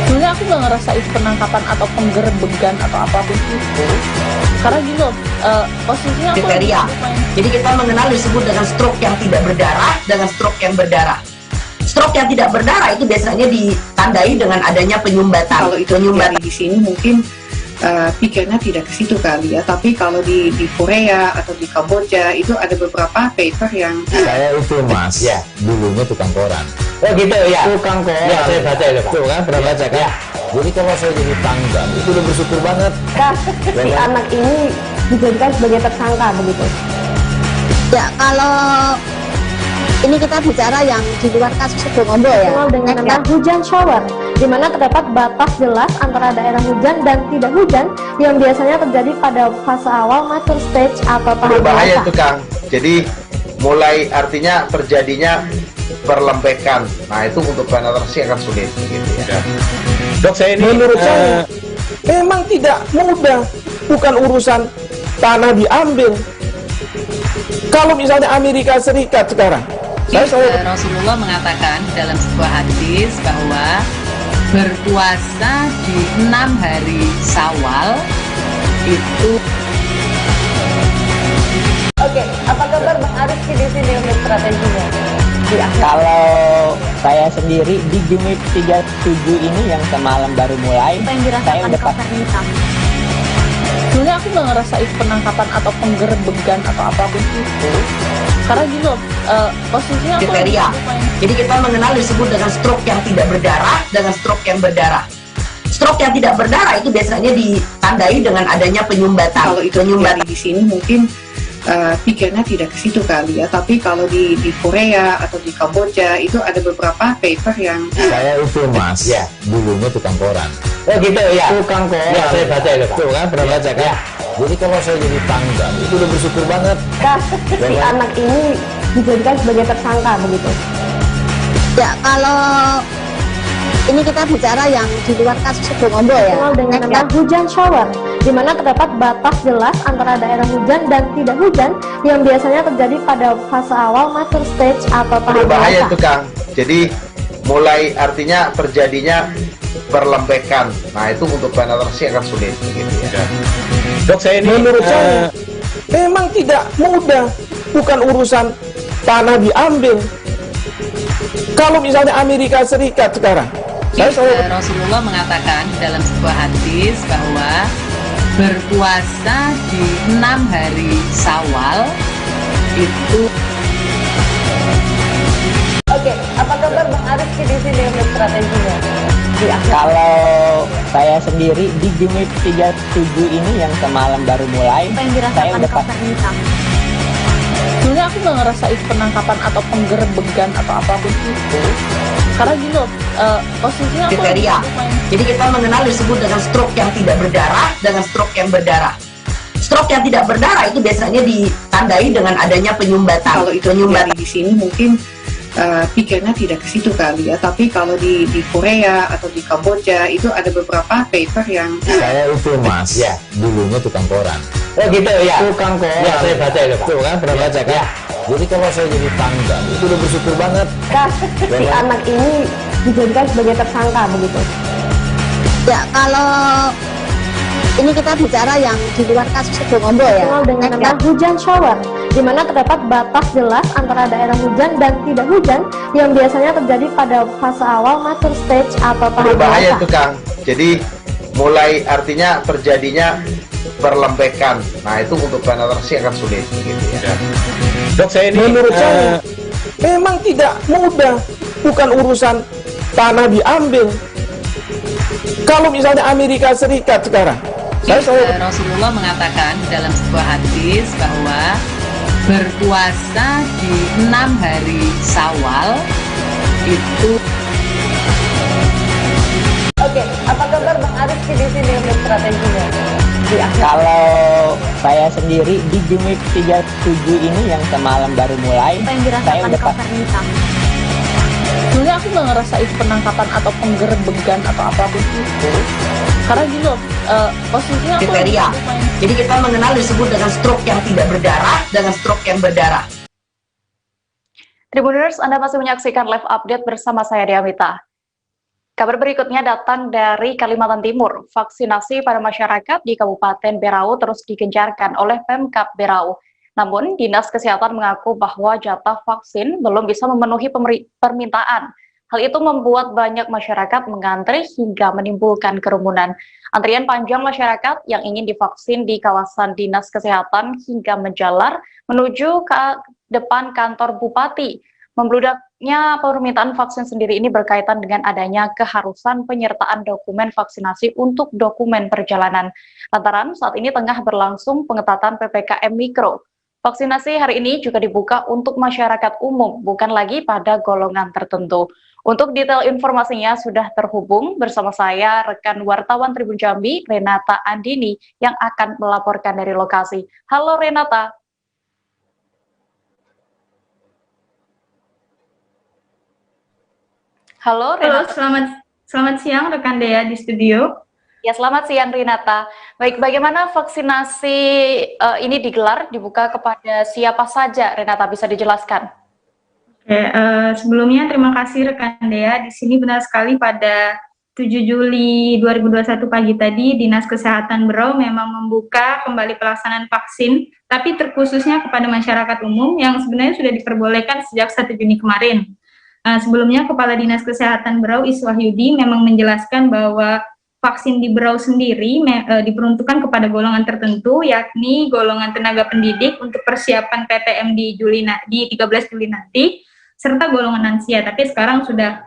Sebenarnya aku nggak ngerasa itu penangkapan atau penggerbegan atau apapun itu, karena gini loh, posisinya aku
kriteria. Jadi kita mengenal disebut dengan stroke yang tidak berdarah dengan stroke yang berdarah. Stroke yang tidak berdarah itu biasanya ditandai dengan adanya penyumbatan.
Kalau itu terjadi di sini mungkin pikirnya tidak ke situ kali ya, tapi kalau di Korea atau di Kamboja itu ada beberapa paper yang
saya itu mas ya dulunya tukang koran. Oh gitu ya, tukang koran ya, saya baca itu Pak. Tuh kan pernah baca kan ya. Jadi kalau saya jadi pangdam itu udah bersyukur banget
si anak ini dijadikan sebagai tersangka begitu ya. Kalau ini kita bicara yang di luar kasus Situbondo ya, dengan nama hujan shower, di mana terdapat batas jelas antara daerah hujan dan tidak hujan yang biasanya terjadi pada fase awal mature stage atau tahap
berbahaya
dewasa.
itu Kang. Jadi mulai artinya terjadinya perlembekan. Nah itu untuk penetrasi akan sulit gitu ya.
Dok, saya ini
Menurut saya memang tidak mudah, bukan urusan tanah diambil. Kalau misalnya Amerika Serikat sekarang,
Rasulullah mengatakan dalam sebuah hadis bahwa berpuasa di 6 hari Syawal itu.
Oke, apa kabar Bang Arifki di sini untuk strateginya?
Kalau saya sendiri di Jumit 37 ini yang semalam baru mulai, saya udah
sebenarnya aku nggak ngerasa itu penangkapan atau penggerbegan atau apapun itu, karena gini loh, posisinya aku
kriteria. Jadi kita mengenal disebut dengan stroke yang tidak berdarah dengan stroke yang berdarah. Stroke yang tidak berdarah itu biasanya ditandai dengan adanya penyumbatan.
Kalau itu terjadi di sini mungkin pikirnya tidak ke situ kali ya, tapi kalau di Korea atau di Kamboja itu ada beberapa paper yang
saya itu mas ya dulunya tukang koran. Oh gitu ya, tukang koran ya, saya baca itu Pak. Tuh kan pernah baca kan ya. Jadi kalau saya jadi pangdam itu udah bersyukur banget
si anak ini dijadikan sebagai tersangka begitu ya. Kalau ini kita bicara yang di luar kasus Situbondo ya, dengan nama hujan shower, di mana terdapat batas jelas antara daerah hujan dan tidak hujan yang biasanya terjadi pada fase awal mature stage atau tahap
berbahaya
dewasa.
itu Kang. Jadi mulai artinya terjadinya perlembekan. Nah itu untuk penetrasi akan sulit gitu ya.
Dok, saya ini
Menurut saya memang tidak mudah, bukan urusan tanah diambil. Kalau misalnya Amerika Serikat sekarang,
Rasulullah mengatakan dalam sebuah hadis bahwa berpuasa di 6 hari Syawal itu.
Oke, apa kabar Bang Arifki di sini untuk strateginya?
Kalau saya sendiri di Jumit 37 ini yang semalam baru mulai, saya udah
sebenarnya aku nggak ngerasa itu penangkapan atau penggerbegan atau apapun itu, karena gini loh, posisinya aku
kriteria. Jadi kita mengenal disebut dengan stroke yang tidak berdarah dengan stroke yang berdarah. Stroke yang tidak berdarah itu biasanya ditandai dengan adanya penyumbatan.
Kalau itu terjadi di sini mungkin pikirnya tidak ke situ kali ya, tapi kalau di Korea atau di Kamboja itu ada beberapa paper yang
saya itu mas ya dulunya tukang koran.
oh gitu ya,
Tukang koran
ya, saya baca itu Pak.
Tuh kan pernah baca kan ya. Jadi kalau saya jadi pangdam itu udah bersyukur banget
si anak ini dijadikan sebagai tersangka begitu ya. Kalau ini kita bicara yang di luar kasus Situbondo ya, dengan nama hujan shower, di mana terdapat batas jelas antara daerah hujan dan tidak hujan yang biasanya terjadi pada fase awal mature stage atau tahap
berbahaya
dewasa.
itu Kang. Jadi mulai artinya terjadinya perlembekan. Nah itu untuk penetrasi akan sulit gitu ya.
Dok, saya ini
Menurut saya memang tidak mudah, bukan urusan tanah diambil. Kalau misalnya Amerika Serikat sekarang,
Rasulullah mengatakan dalam sebuah hadis bahwa berpuasa di 6 hari Syawal itu.
Oke, apa kabar Bang Arifki di sini untuk strateginya?
Kalau saya sendiri di Jumit 37 ini yang semalam baru mulai, saya udah
sebenarnya aku nggak ngerasa itu penangkapan atau penggerbegan atau apapun itu, karena gini loh, posisinya aku
kriteria. Jadi kita mengenal disebut dengan stroke yang tidak berdarah dengan stroke yang berdarah.
Tribuners, Anda masih menyaksikan live update bersama saya Diamita. Kabar berikutnya datang dari Kalimantan Timur. Vaksinasi pada masyarakat di Kabupaten Berau terus digencarkan oleh Pemkab Berau. Namun, Dinas Kesehatan mengaku bahwa jatah vaksin belum bisa memenuhi permintaan. Hal itu membuat banyak masyarakat mengantri hingga menimbulkan kerumunan. Antrian panjang masyarakat yang ingin divaksin di kawasan Dinas Kesehatan hingga menjalar menuju ke depan kantor Bupati. Membludaknya permintaan vaksin sendiri ini berkaitan dengan adanya keharusan penyertaan dokumen vaksinasi untuk dokumen perjalanan. Lantaran saat ini tengah berlangsung pengetatan PPKM Mikro. Vaksinasi hari ini juga dibuka untuk masyarakat umum, bukan lagi pada golongan tertentu. Untuk detail informasinya sudah terhubung bersama saya rekan wartawan Tribun Jambi, Renata Andini, yang akan melaporkan dari lokasi. Halo Renata. Halo Renata.
Selamat siang rekan Dea di studio.
Ya, selamat siang Renata. Baik, bagaimana vaksinasi ini digelar, dibuka kepada siapa saja? Renata, bisa dijelaskan?
Oke, sebelumnya terima kasih rekan Dea. Di sini benar sekali pada 7 Juli 2021 pagi tadi, Dinas Kesehatan Berau memang membuka kembali pelaksanaan vaksin, tapi terkhususnya kepada masyarakat umum yang sebenarnya sudah diperbolehkan sejak 1 Juni kemarin. Sebelumnya, Kepala Dinas Kesehatan Berau, Iswahyudi, memang menjelaskan bahwa vaksin di Berau sendiri diperuntukkan kepada golongan tertentu, yakni golongan tenaga pendidik untuk persiapan PTM di 13 Juli nanti, serta golongan lansia. Tapi sekarang sudah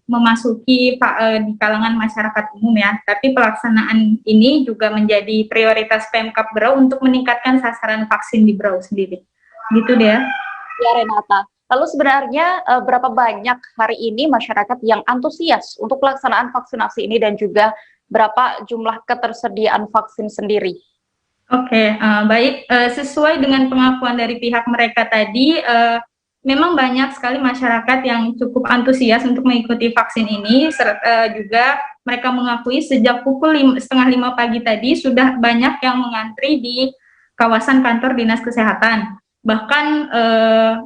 memasuki di kalangan masyarakat umum ya. Tapi pelaksanaan ini juga menjadi prioritas Pemkab Berau untuk meningkatkan sasaran vaksin di Berau sendiri. Gitu deh.
Ya Renata. Lalu sebenarnya berapa banyak hari ini masyarakat yang antusias untuk pelaksanaan vaksinasi ini dan juga berapa jumlah ketersediaan vaksin sendiri?
Oke, baik. Sesuai dengan pengakuan dari pihak mereka tadi, memang banyak sekali masyarakat yang cukup antusias untuk mengikuti vaksin ini. Serta juga mereka mengakui sejak pukul 4:30 pagi tadi sudah banyak yang mengantri di kawasan kantor Dinas Kesehatan. Bahkan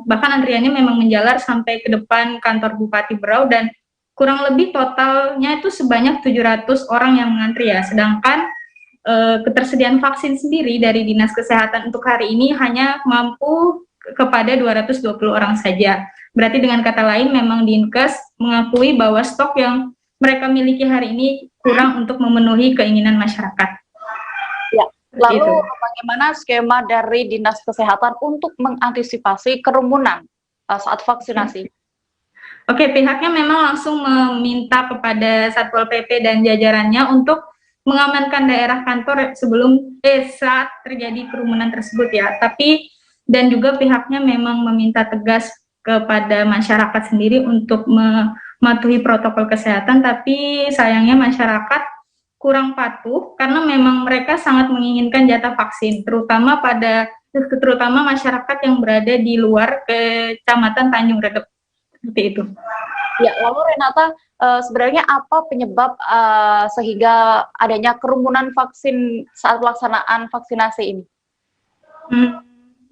antriannya memang menjalar sampai ke depan kantor Bupati Berau dan kurang lebih totalnya itu sebanyak 700 orang yang mengantri ya. Sedangkan ketersediaan vaksin sendiri dari Dinas Kesehatan untuk hari ini hanya mampu kepada 220 orang saja. Berarti dengan kata lain memang Dinkes mengakui bahwa stok yang mereka miliki hari ini kurang untuk memenuhi keinginan masyarakat.
Ya. Lalu bagaimana skema dari Dinas Kesehatan untuk mengantisipasi kerumunan saat vaksinasi?
Oke, pihaknya memang langsung meminta kepada Satpol PP dan jajarannya untuk mengamankan daerah kantor saat terjadi kerumunan tersebut ya. Tapi dan juga pihaknya memang meminta tegas kepada masyarakat sendiri untuk mematuhi protokol kesehatan, tapi sayangnya masyarakat kurang patuh karena memang mereka sangat menginginkan jatah vaksin, terutama masyarakat yang berada di luar Kecamatan Tanjung Redep. Seperti itu.
Ya, lalu Renata, sebenarnya apa penyebab sehingga adanya kerumunan vaksin saat pelaksanaan vaksinasi ini?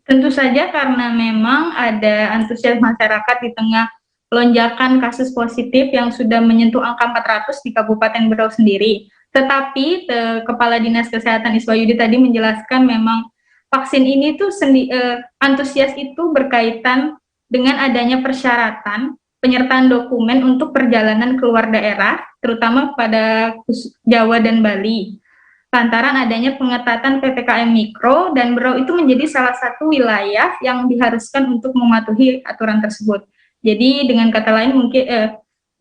Tentu saja karena memang ada antusias masyarakat di tengah lonjakan kasus positif yang sudah menyentuh angka 400 di Kabupaten Berau sendiri. Tetapi Kepala Dinas Kesehatan Iswahyudi tadi menjelaskan memang vaksin ini tuh antusias itu berkaitan dengan adanya persyaratan penyertaan dokumen untuk perjalanan keluar daerah, terutama pada Jawa dan Bali. Lantaran adanya pengetatan PPKM Mikro dan Berau itu menjadi salah satu wilayah yang diharuskan untuk mematuhi aturan tersebut. Jadi dengan kata lain mungkin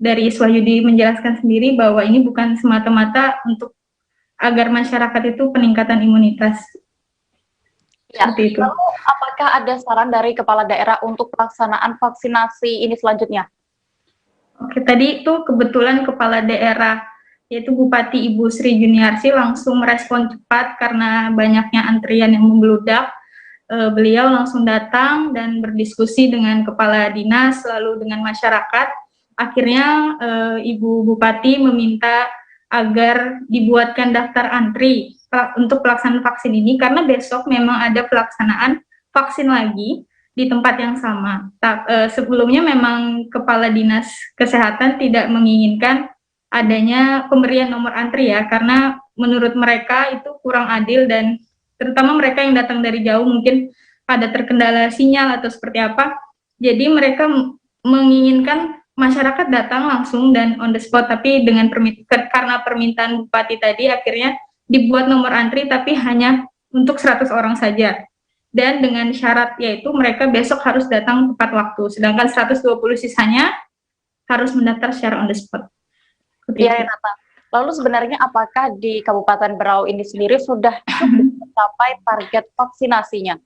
dari Iswahyudi menjelaskan sendiri bahwa ini bukan semata-mata untuk agar masyarakat itu peningkatan imunitas.
Ya, itu. Lalu apakah ada saran dari kepala daerah untuk pelaksanaan vaksinasi ini selanjutnya?
Oke, tadi itu kebetulan kepala daerah yaitu Bupati Ibu Sri Juniarsi langsung merespon cepat karena banyaknya antrian yang membludak. Beliau langsung datang dan berdiskusi dengan kepala dinas lalu dengan masyarakat. Akhirnya Ibu Bupati meminta agar dibuatkan daftar antri untuk pelaksanaan vaksin ini karena besok memang ada pelaksanaan vaksin lagi di tempat yang sama. Sebelumnya memang Kepala Dinas Kesehatan tidak menginginkan adanya pemberian nomor antri ya, karena menurut mereka itu kurang adil dan terutama mereka yang datang dari jauh mungkin ada terkendala sinyal atau seperti apa. Jadi mereka menginginkan masyarakat datang langsung dan on the spot, tapi dengan karena permintaan bupati tadi akhirnya dibuat nomor antri tapi hanya untuk 100 orang saja. Dan dengan syarat yaitu mereka besok harus datang tepat waktu, sedangkan 120 sisanya harus mendaftar secara on the spot.
Iya, Renata. Lalu sebenarnya apakah di Kabupaten Berau ini sendiri sudah mencapai target vaksinasinya?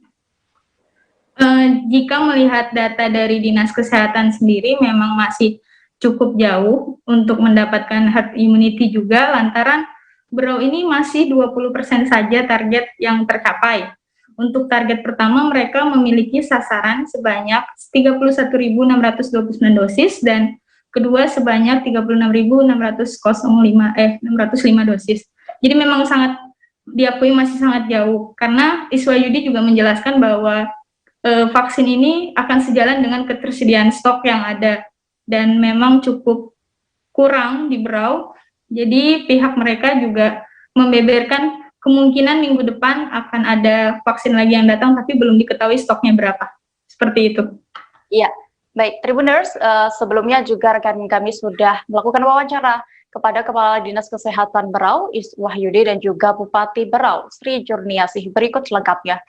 Jika melihat data dari Dinas Kesehatan sendiri memang masih cukup jauh untuk mendapatkan herd immunity juga, lantaran Berau ini masih 20% saja target yang tercapai. Untuk target pertama mereka memiliki sasaran sebanyak 31.629 dosis dan kedua sebanyak 36.605 dosis. Jadi memang sangat diakui masih sangat jauh, karena Iswayudi juga menjelaskan bahwa vaksin ini akan sejalan dengan ketersediaan stok yang ada dan memang cukup kurang di Berau. Jadi pihak mereka juga membeberkan kemungkinan minggu depan akan ada vaksin lagi yang datang, tapi belum diketahui stoknya berapa. Seperti itu.
Iya, baik. Tribuners, sebelumnya juga rekan kami sudah melakukan wawancara kepada Kepala Dinas Kesehatan Berau, Iswahyudi, dan juga Bupati Berau, Sri Jurniasih. Berikut selengkapnya.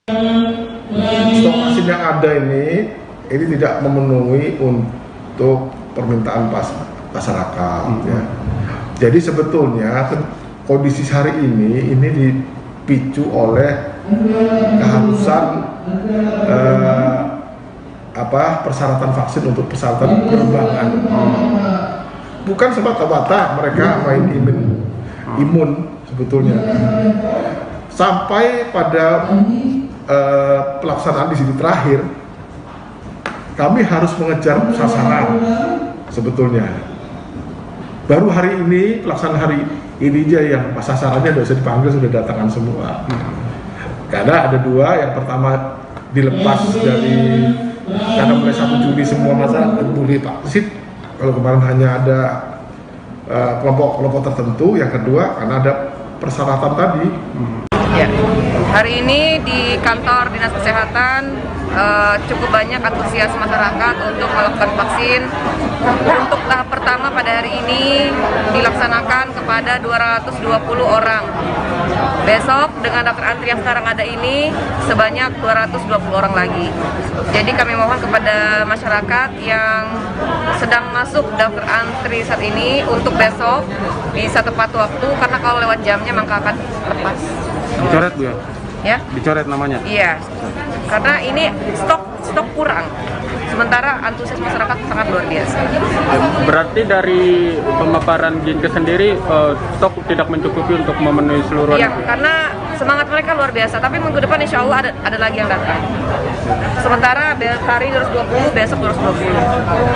Stok vaksin yang ada ini tidak memenuhi untuk permintaan masyarakat. Ya. Jadi sebetulnya kondisi hari ini dipicu oleh keharusan persyaratan vaksin untuk persyaratan penerbangan. Bukan semata-mata mereka main imun sebetulnya. Sampai pada pelaksanaan di sini terakhir, kami harus mengejar sasaran sebetulnya. Baru hari ini, pelaksanaan hari ini aja yang sasarannya sudah bisa dipanggil, sudah datangan semua. Karena ada dua, yang pertama dilepas dari, karena mulai 1 Juli semua masyarakat boleh vaksin. Kalau kemarin hanya ada kelompok-kelompok tertentu. Yang kedua, karena ada persyaratan tadi.
Ya, hari ini di kantor Dinas Kesehatan cukup banyak antusias masyarakat untuk melakukan vaksin. Untuk tahap pertama pada hari ini dilaksanakan kepada 220 orang. Besok dengan daftar antri yang sekarang ada ini sebanyak 220 orang lagi. Jadi kami mohon kepada masyarakat yang sedang masuk daftar antri saat ini untuk besok bisa tepat waktu, karena kalau lewat jamnya maka akan lepas.
Dicoret Bu ya?
Ya?
Dicoret namanya?
Iya, karena ini stok kurang. Sementara antusias masyarakat sangat luar biasa.
Berarti dari pemaparan Ginke sendiri stok tidak mencukupi untuk memenuhi seluruh.
Iya, karena semangat mereka luar biasa. Tapi minggu depan insya Allah ada lagi yang datang. Sementara hari 220, besok 220.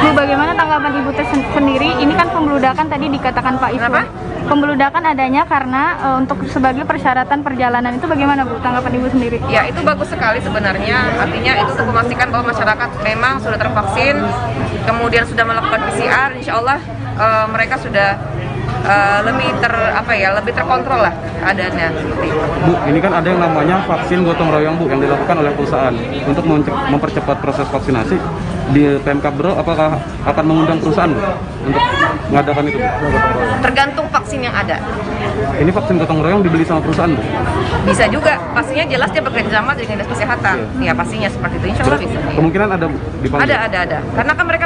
Bu, bagaimana tanggapan Ibu sendiri? Ini kan pembeludakan tadi dikatakan Pak Iswa. Kenapa? Pembeludakan adanya karena untuk sebagai persyaratan perjalanan, itu bagaimana Bu tanggapan Ibu sendiri?
Ya, itu bagus sekali sebenarnya. Artinya itu untuk memastikan bahwa masyarakat memang sudah tervaksin, kemudian sudah melakukan PCR, insya Allah mereka sudah lebih terkontrol lah keadaannya.
Bu, ini kan ada yang namanya vaksin gotong royong Bu, yang dilakukan oleh perusahaan untuk mempercepat proses vaksinasi. Di Pemkab Berau apakah akan mengundang perusahaan Bu untuk mengadakan itu?
Tergantung vaksin yang ada.
Ini vaksin gotong royong dibeli sama perusahaan Bu?
Bisa juga, pastinya jelas dia bekerja sama dengan Dinas Kesehatan. Ya pastinya seperti itu, insya Allah bisa.
Kemungkinan ada dipanggil?
Ada. Karena kan mereka.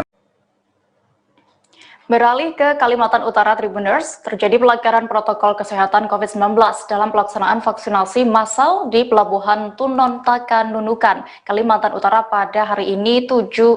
Beralih ke Kalimantan Utara, Tribuners, terjadi pelanggaran protokol kesehatan COVID-19 dalam pelaksanaan vaksinasi massal di Pelabuhan Tunon Taka Nunukan, Kalimantan Utara pada hari ini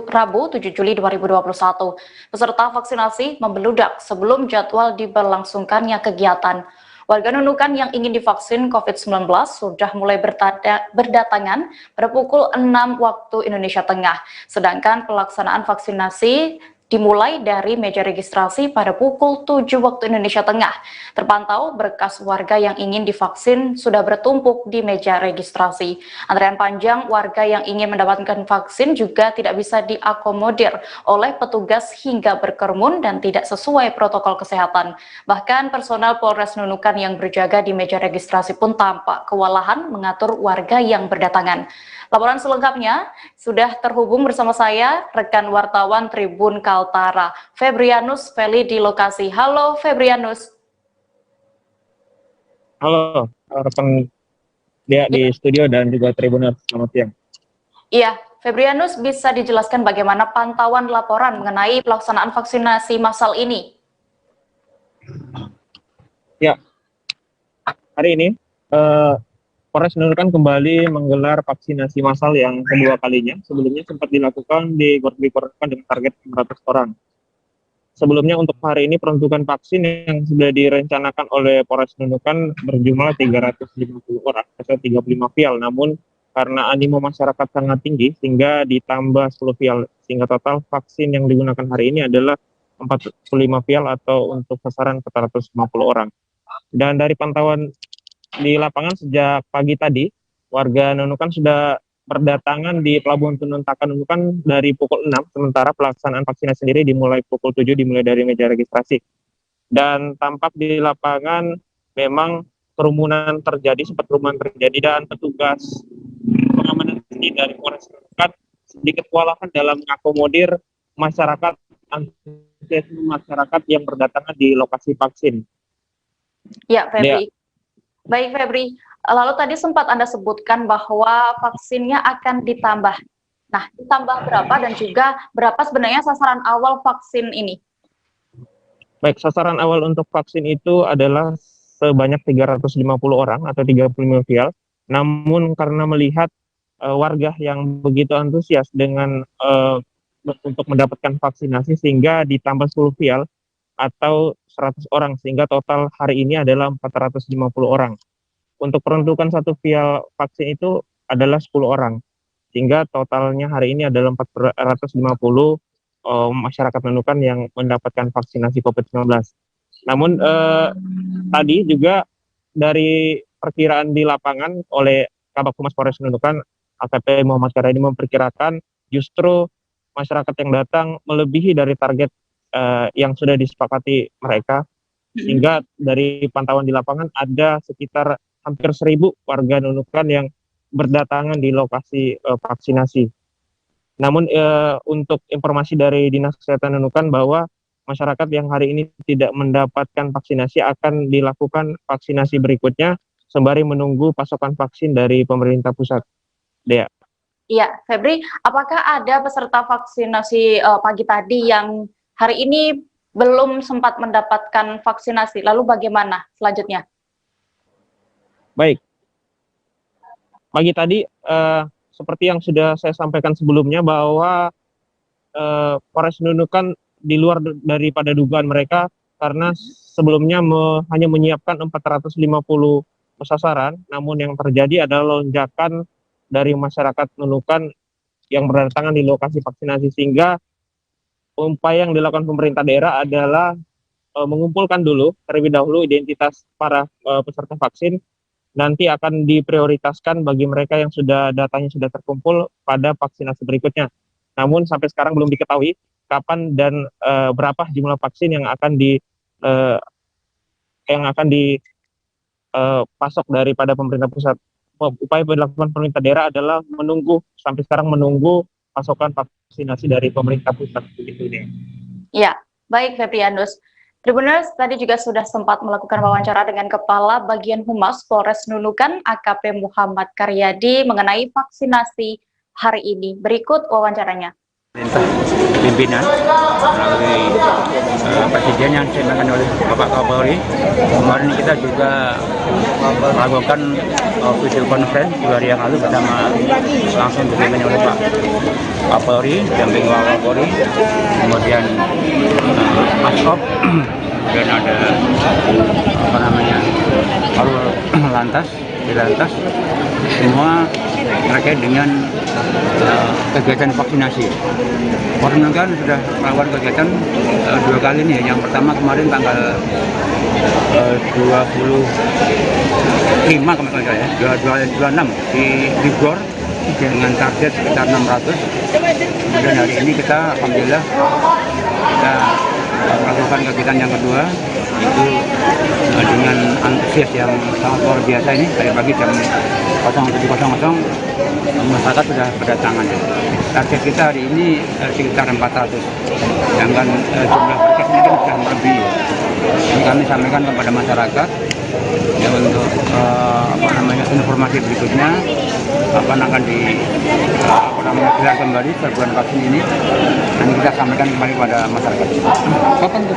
Rabu 7 Juli 2021. Peserta vaksinasi membeludak sebelum jadwal diberlangsungkannya kegiatan. Warga Nunukan yang ingin divaksin COVID-19 sudah mulai berdatangan pada pukul 6 waktu Indonesia Tengah, sedangkan pelaksanaan vaksinasi dimulai dari meja registrasi pada pukul 7 waktu Indonesia Tengah. Terpantau berkas warga yang ingin divaksin sudah bertumpuk di meja registrasi. Antrean panjang warga yang ingin mendapatkan vaksin juga tidak bisa diakomodir oleh petugas hingga berkerumun dan tidak sesuai protokol kesehatan. Bahkan personel Polres Nunukan yang berjaga di meja registrasi pun tampak kewalahan mengatur warga yang berdatangan. Laporan selengkapnya sudah terhubung bersama saya, rekan wartawan Tribun Kaltara, Febrianus Feli di lokasi. Halo Febrianus.
Halo, rekan dia di studio dan juga Tribuners, selamat siang.
Iya, Febrianus bisa dijelaskan bagaimana pantauan laporan mengenai pelaksanaan vaksinasi massal ini?
Ya, hari ini Polres Nunukan kembali menggelar vaksinasi massal yang kedua kalinya. Sebelumnya sempat dilakukan di Gor dengan target 600 orang. Sebelumnya untuk hari ini peruntukan vaksin yang sudah direncanakan oleh Polres Nunukan berjumlah 350 orang, atau 35 vial. Namun karena animo masyarakat sangat tinggi sehingga ditambah 10 vial, sehingga total vaksin yang digunakan hari ini adalah 45 vial atau untuk sasaran 450 orang. Dan dari pantauan di lapangan sejak pagi tadi, warga Nunukan sudah berdatangan di Pelabuhan Tununtakan Nunukan dari pukul 6, sementara pelaksanaan vaksinasi sendiri dimulai pukul 7, dimulai dari meja registrasi. Dan tampak di lapangan memang kerumunan terjadi, sempat kerumunan terjadi, dan petugas pengamanan sendiri dari Polres Nunukan sedikit kewalahan dalam mengakomodir masyarakat, antusiasme masyarakat yang berdatangan di lokasi vaksin.
Ya, Febri. Baik Febri, lalu tadi sempat Anda sebutkan bahwa vaksinnya akan ditambah. Nah, ditambah berapa dan juga berapa sebenarnya sasaran awal vaksin ini?
Baik, sasaran awal untuk vaksin itu adalah sebanyak 350 orang atau 35 vial. Namun karena melihat warga yang begitu antusias dengan untuk mendapatkan vaksinasi sehingga ditambah 10 vial atau 100 orang, sehingga total hari ini adalah 450 orang. Untuk peruntukan satu vial vaksin itu adalah 10 orang, sehingga totalnya hari ini adalah 450 masyarakat Nunukan yang mendapatkan vaksinasi COVID-19. Namun tadi juga dari perkiraan di lapangan oleh Kabak Humas Polres Nunukan, AKP Muhammad Karyadi, memperkirakan justru masyarakat yang datang melebihi dari target yang sudah disepakati mereka, sehingga dari pantauan di lapangan ada sekitar hampir 1.000 warga Nunukan yang berdatangan di lokasi vaksinasi. Namun untuk informasi dari Dinas Kesehatan Nunukan bahwa masyarakat yang hari ini tidak mendapatkan vaksinasi akan dilakukan vaksinasi berikutnya sembari menunggu pasokan vaksin dari pemerintah pusat. Dea.
Iya, Febri, apakah ada peserta vaksinasi pagi tadi yang hari ini belum sempat mendapatkan vaksinasi? Lalu bagaimana selanjutnya?
Baik, pagi tadi seperti yang sudah saya sampaikan sebelumnya bahwa Polres Nunukan di luar daripada dugaan mereka, karena sebelumnya hanya menyiapkan 450 sasaran, namun yang terjadi adalah lonjakan dari masyarakat Nunukan yang berdatangan di lokasi vaksinasi, sehingga upaya yang dilakukan pemerintah daerah adalah mengumpulkan dulu terlebih dahulu identitas para peserta vaksin, nanti akan diprioritaskan bagi mereka yang sudah datanya sudah terkumpul pada vaksinasi berikutnya. Namun sampai sekarang belum diketahui kapan dan berapa jumlah vaksin yang akan dipasok daripada pemerintah pusat. Upaya yang dilakukan pemerintah daerah adalah sampai sekarang menunggu pasokan vaksinasi dari pemerintah pusat.
Ya, baik Febrianus. Tribuners tadi juga sudah sempat melakukan wawancara dengan Kepala Bagian Humas Polres Nunukan AKP Muhammad Karyadi mengenai vaksinasi hari ini. Berikut wawancaranya.
Pimpinan melalui presiden yang disampaikan oleh Bapak Kapolri. Kemarin kita juga melakukan video conference 2 hari yang lalu bersama langsung dipimpin oleh Pak Kapolri, dampingi Pak Kapolri, kemudian Asop, kemudian ada Lantas, semua terkait dengan kegiatan vaksinasi. Korna kan sudah melakukan kegiatan 2 kali nih. Yang pertama kemarin tanggal 25 kalau saya ya, 26 di GOR dengan target sekitar 600. Kemudian hari ini kita alhamdulillah kita melakukan kegiatan yang kedua, itu dengan antusias yang sangat luar biasa ini. Dari pagi jam 07.00 masyarakat sudah berdatangan. Target kita hari ini sekitar 400, sedangkan jumlah berkas ini kan sudah melebihi. Ini kami sampaikan kepada masyarakat ya, untuk informasi berikutnya akan digelar kembali serbuan vaksin ini. Nanti kita sampaikan kembali kepada masyarakat. Kapan tuh?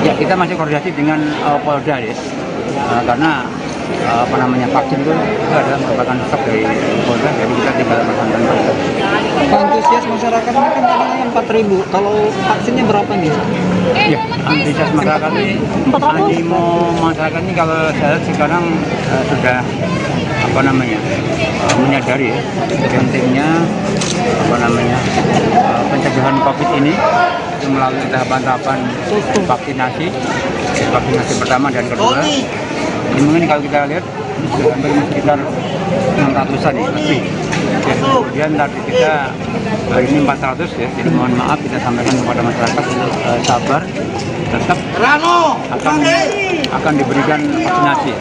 Ya, kita masih koordinasi dengan Polda ya, karena vaksin itu adalah merupakan stok dari Polda, jadi kita tinggal melaksanakan vaksin.
Antusias masyarakat ini kan katanya 4.000, kalau vaksinnya berapa nih?
Ya, antusias masyarakat ini, animo masyarakat ini kalau saya lihat sekarang sudah menyadari ya pentingnya pencegahan COVID ini itu melalui tahapan-tahapan vaksinasi pertama dan kedua. Ini mungkin kalau kita lihat hampir sekitar 600-an ya, lebih. Ya, kemudian target kita hari ini 400 ya, jadi mohon maaf kita sampaikan kepada masyarakat untuk sabar, tetap akan diberikan vaksinasi.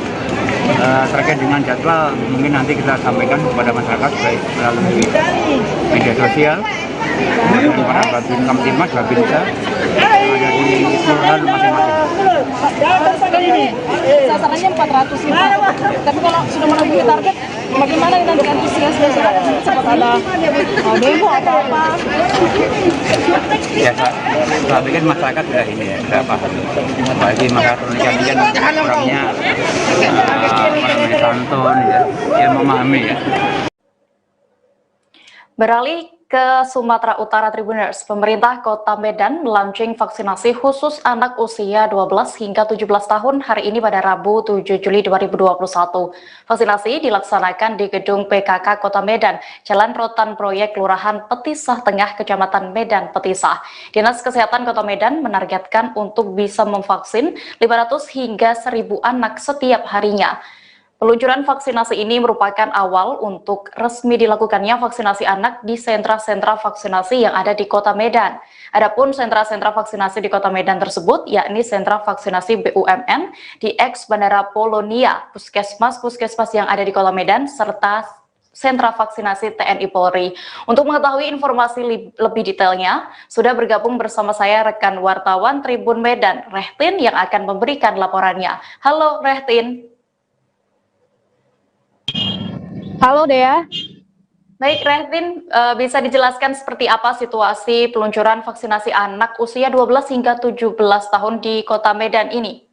Terkait dengan jadwal mungkin nanti kita sampaikan kepada masyarakat baik melalui media sosial, di mana Babin Kamtimas, Babinsa ada di kelurahan masing-masing.
Sasarannya 400 nih, tapi kalau sudah melebihi target, bagaimana nanti antusias masyarakat? Sempat ada demo atau apa?
Ya, saya pikir masyarakat sudah ini ya, sudah paham. Bagi masyarakat Indonesia ini kan orangnya santun ya, memahami ya.
Beralih ke Sumatera Utara Tribuners, pemerintah Kota Medan melaunching vaksinasi khusus anak usia 12 hingga 17 tahun hari ini pada Rabu 7 Juli 2021. Vaksinasi dilaksanakan di gedung PKK Kota Medan, Jalan Rotan Proyek Kelurahan Petisah Tengah, Kecamatan Medan Petisah. Dinas Kesehatan Kota Medan menargetkan untuk bisa memvaksin 500 hingga 1.000 anak setiap harinya. Peluncuran vaksinasi ini merupakan awal untuk resmi dilakukannya vaksinasi anak di sentra-sentra vaksinasi yang ada di Kota Medan. Adapun sentra-sentra vaksinasi di Kota Medan tersebut yakni sentra vaksinasi BUMN di Eks Bandara Polonia, puskesmas yang ada di Kota Medan, serta sentra vaksinasi TNI Polri. Untuk mengetahui informasi lebih detailnya, sudah bergabung bersama saya rekan wartawan Tribun Medan, Rehtin, yang akan memberikan laporannya. Halo Rehtin.
Halo Dea.
Baik Rehtin, bisa dijelaskan seperti apa situasi peluncuran vaksinasi anak usia 12 hingga 17 tahun di Kota Medan ini?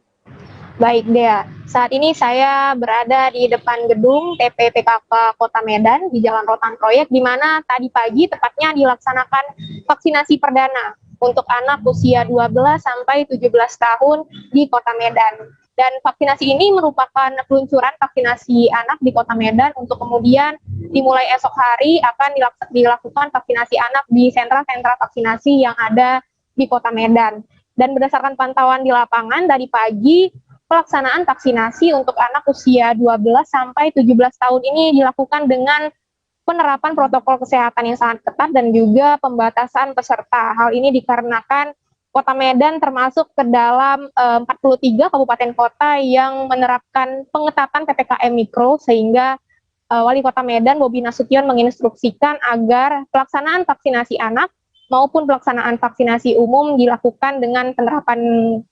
Baik Dea, saat ini saya berada di depan gedung TPPKK Kota Medan di Jalan Rotan Proyek, di mana tadi pagi tepatnya dilaksanakan vaksinasi perdana untuk anak usia 12 sampai 17 tahun di Kota Medan. Dan vaksinasi ini merupakan peluncuran vaksinasi anak di Kota Medan untuk kemudian dimulai esok hari akan dilakukan vaksinasi anak di sentra-sentra vaksinasi yang ada di Kota Medan. Dan berdasarkan pantauan di lapangan dari pagi, pelaksanaan vaksinasi untuk anak usia 12 sampai 17 tahun ini dilakukan dengan penerapan protokol kesehatan yang sangat ketat dan juga pembatasan peserta. Hal ini dikarenakan Kota Medan termasuk ke dalam 43 kabupaten kota yang menerapkan pengetatan PPKM Mikro, sehingga Wali Kota Medan Bobi Nasution menginstruksikan agar pelaksanaan vaksinasi anak maupun pelaksanaan vaksinasi umum dilakukan dengan penerapan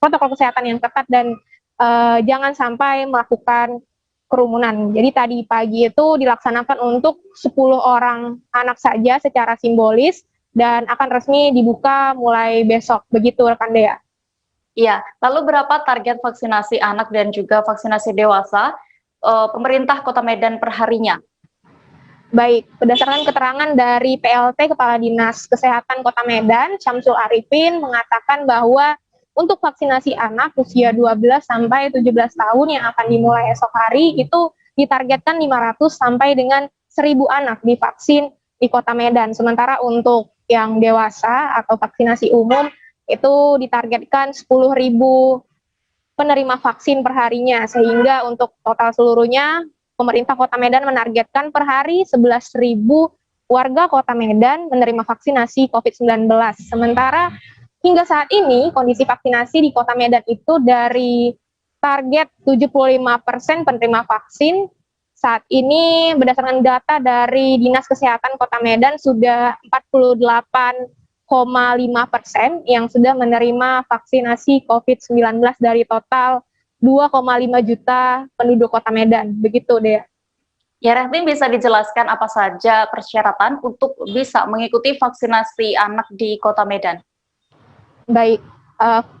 protokol kesehatan yang ketat dan jangan sampai melakukan kerumunan. Jadi tadi pagi itu dilaksanakan untuk 10 orang anak saja secara simbolis, dan akan resmi dibuka mulai besok, begitu rekan Dea.
Iya, lalu berapa target vaksinasi anak dan juga vaksinasi dewasa pemerintah Kota Medan per harinya?
Baik, berdasarkan keterangan dari PLT Kepala Dinas Kesehatan Kota Medan, Syamsul Arifin, mengatakan bahwa untuk vaksinasi anak usia 12 sampai 17 tahun yang akan dimulai esok hari itu ditargetkan 500 sampai dengan 1.000 anak divaksin di Kota Medan. Sementara untuk yang dewasa atau vaksinasi umum itu ditargetkan 10.000 penerima vaksin per harinya, sehingga untuk total seluruhnya pemerintah Kota Medan menargetkan per hari 11.000 warga Kota Medan menerima vaksinasi COVID-19. Sementara hingga saat ini kondisi vaksinasi di Kota Medan itu dari target 75% penerima vaksin, saat ini berdasarkan data dari Dinas Kesehatan Kota Medan sudah 48,5% yang sudah menerima vaksinasi COVID-19 dari total 2,5 juta penduduk Kota Medan. Begitu deh.
Ya, Rehtin, bisa dijelaskan apa saja persyaratan untuk bisa mengikuti vaksinasi anak di Kota Medan?
Baik,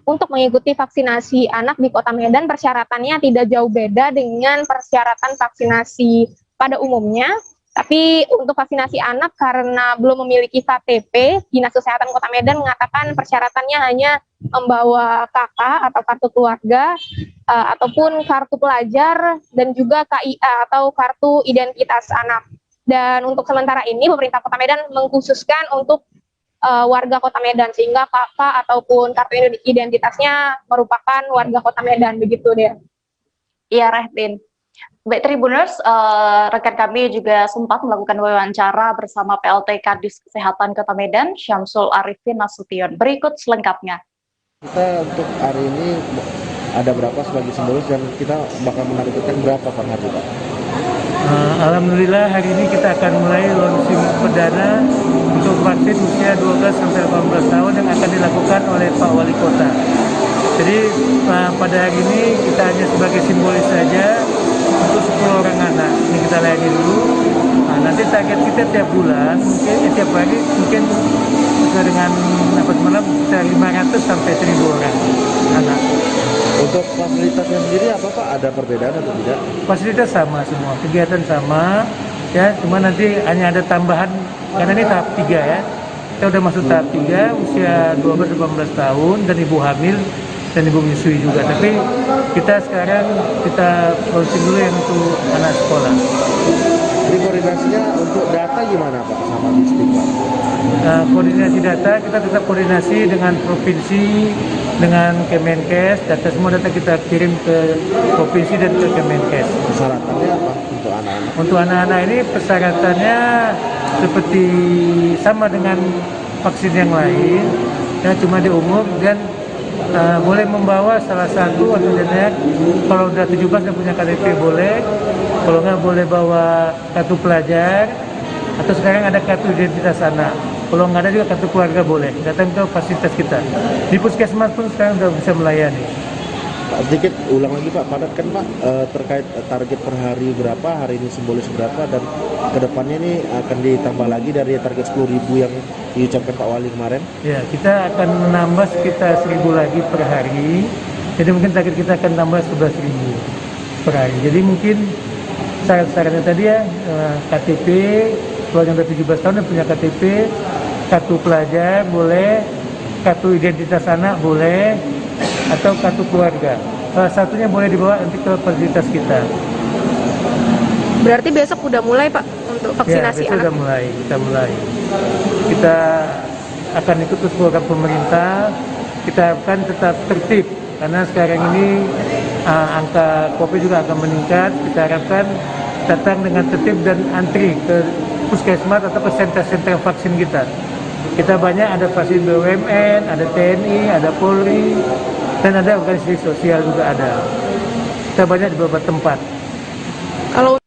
untuk mengikuti vaksinasi anak di Kota Medan persyaratannya tidak jauh beda dengan persyaratan vaksinasi pada umumnya. Tapi untuk vaksinasi anak karena belum memiliki KTP, Dinas Kesehatan Kota Medan mengatakan persyaratannya hanya membawa KK atau kartu keluarga, ataupun kartu pelajar, dan juga KIA atau kartu identitas anak. Dan untuk sementara ini pemerintah Kota Medan mengkhususkan untuk warga Kota Medan, sehingga KK ataupun kartu identitasnya merupakan warga Kota Medan, begitu deh.
Iya, Rehtin. Baik, Tribuners, rekan kami juga sempat melakukan wawancara bersama PLT Kadis Kesehatan Kota Medan, Syamsul Arifin Nasution. Berikut selengkapnya.
Kita untuk hari ini ada berapa sebagai simbolis dan kita bakal menargetkan berapa per hari, Pak?
Alhamdulillah hari ini kita akan mulai launching perdana untuk vaksin usia 12-18 tahun yang akan dilakukan oleh Pak Wali Kota. Jadi pada hari ini kita hanya sebagai simbolis saja untuk 10 orang anak. Ini kita layani dulu. Nanti target kita tiap bulan, mungkin tiap hari mungkin sesuai dengan dapat malam kita 500 sampai 1.000 orang anak.
Untuk fasilitasnya sendiri apa Pak? Ada perbedaan atau tidak?
Fasilitas sama semua, kegiatan sama, ya. Cuma nanti hanya ada tambahan karena ini tahap 3 ya. Kita udah masuk tahap 3, usia 12-18 tahun dan ibu hamil dan ibu menyusui juga. Tapi kita sekarang kita launching dulu yang untuk anak sekolah.
Jadi koordinasinya untuk data gimana Pak sama distrik Pak?
Koordinasi data kita tetap koordinasi dengan provinsi, dengan Kemenkes. Data semua data kita kirim ke provinsi dan ke Kemenkes.
Persyaratannya apa untuk anak-anak?
Untuk anak-anak ini persyaratannya seperti sama dengan vaksin yang lain, ya, cuma di umur dan boleh membawa salah satu atau banyak. Kalau udah 17 dan punya KTP boleh, kalau nggak boleh bawa kartu pelajar, atau sekarang ada kartu identitas anak. Kalau nggak ada juga kartu keluarga boleh, datang ke fasilitas kita. Di puskesmas pun sekarang udah bisa melayani.
Pak, sedikit ulang lagi Pak, padatkan Pak terkait target per hari berapa, hari ini simbolis berapa, dan kedepannya ini akan ditambah lagi dari target 10.000 yang diucapkan Pak Wali kemarin.
Ya, kita akan menambah sekitar 1.000 lagi per hari, jadi mungkin target kita akan tambah 11.000 per hari. Jadi mungkin syarat-syaratnya tadi ya, KTP, kalau yang udah 17 tahun dan punya KTP, kartu pelajar boleh, kartu identitas anak boleh, atau kartu keluarga. Salah satunya boleh dibawa nanti ke fasilitas kita.
Berarti besok udah mulai Pak untuk vaksinasi
ya, besok
anak?
Udah mulai, kita mulai. Kita akan ikut terus program pemerintah. Kita akan tetap tertib karena sekarang ini angka COVID juga akan meningkat. Kita harapkan datang dengan tertib dan antri ke puskesmas atau ke sentra-sentra vaksin kita. Kita banyak, ada vaksin BUMN, ada TNI, ada Polri, dan ada organisasi sosial juga ada. Kita banyak di beberapa tempat.
Kalau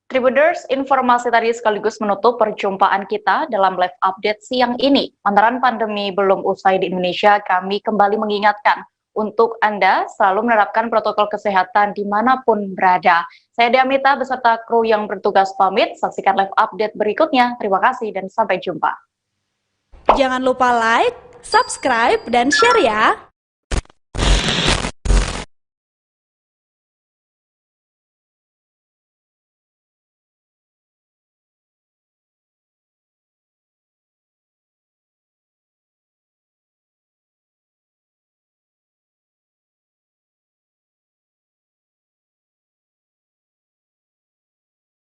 Tribuners, informasi tadi sekaligus menutup perjumpaan kita dalam live update siang ini. Lantaran pandemi belum usai di Indonesia, kami kembali mengingatkan untuk Anda selalu menerapkan protokol kesehatan dimanapun berada. Saya Diamita beserta kru yang bertugas pamit. Saksikan live update berikutnya. Terima kasih dan sampai jumpa.
Jangan lupa like, subscribe, dan share ya.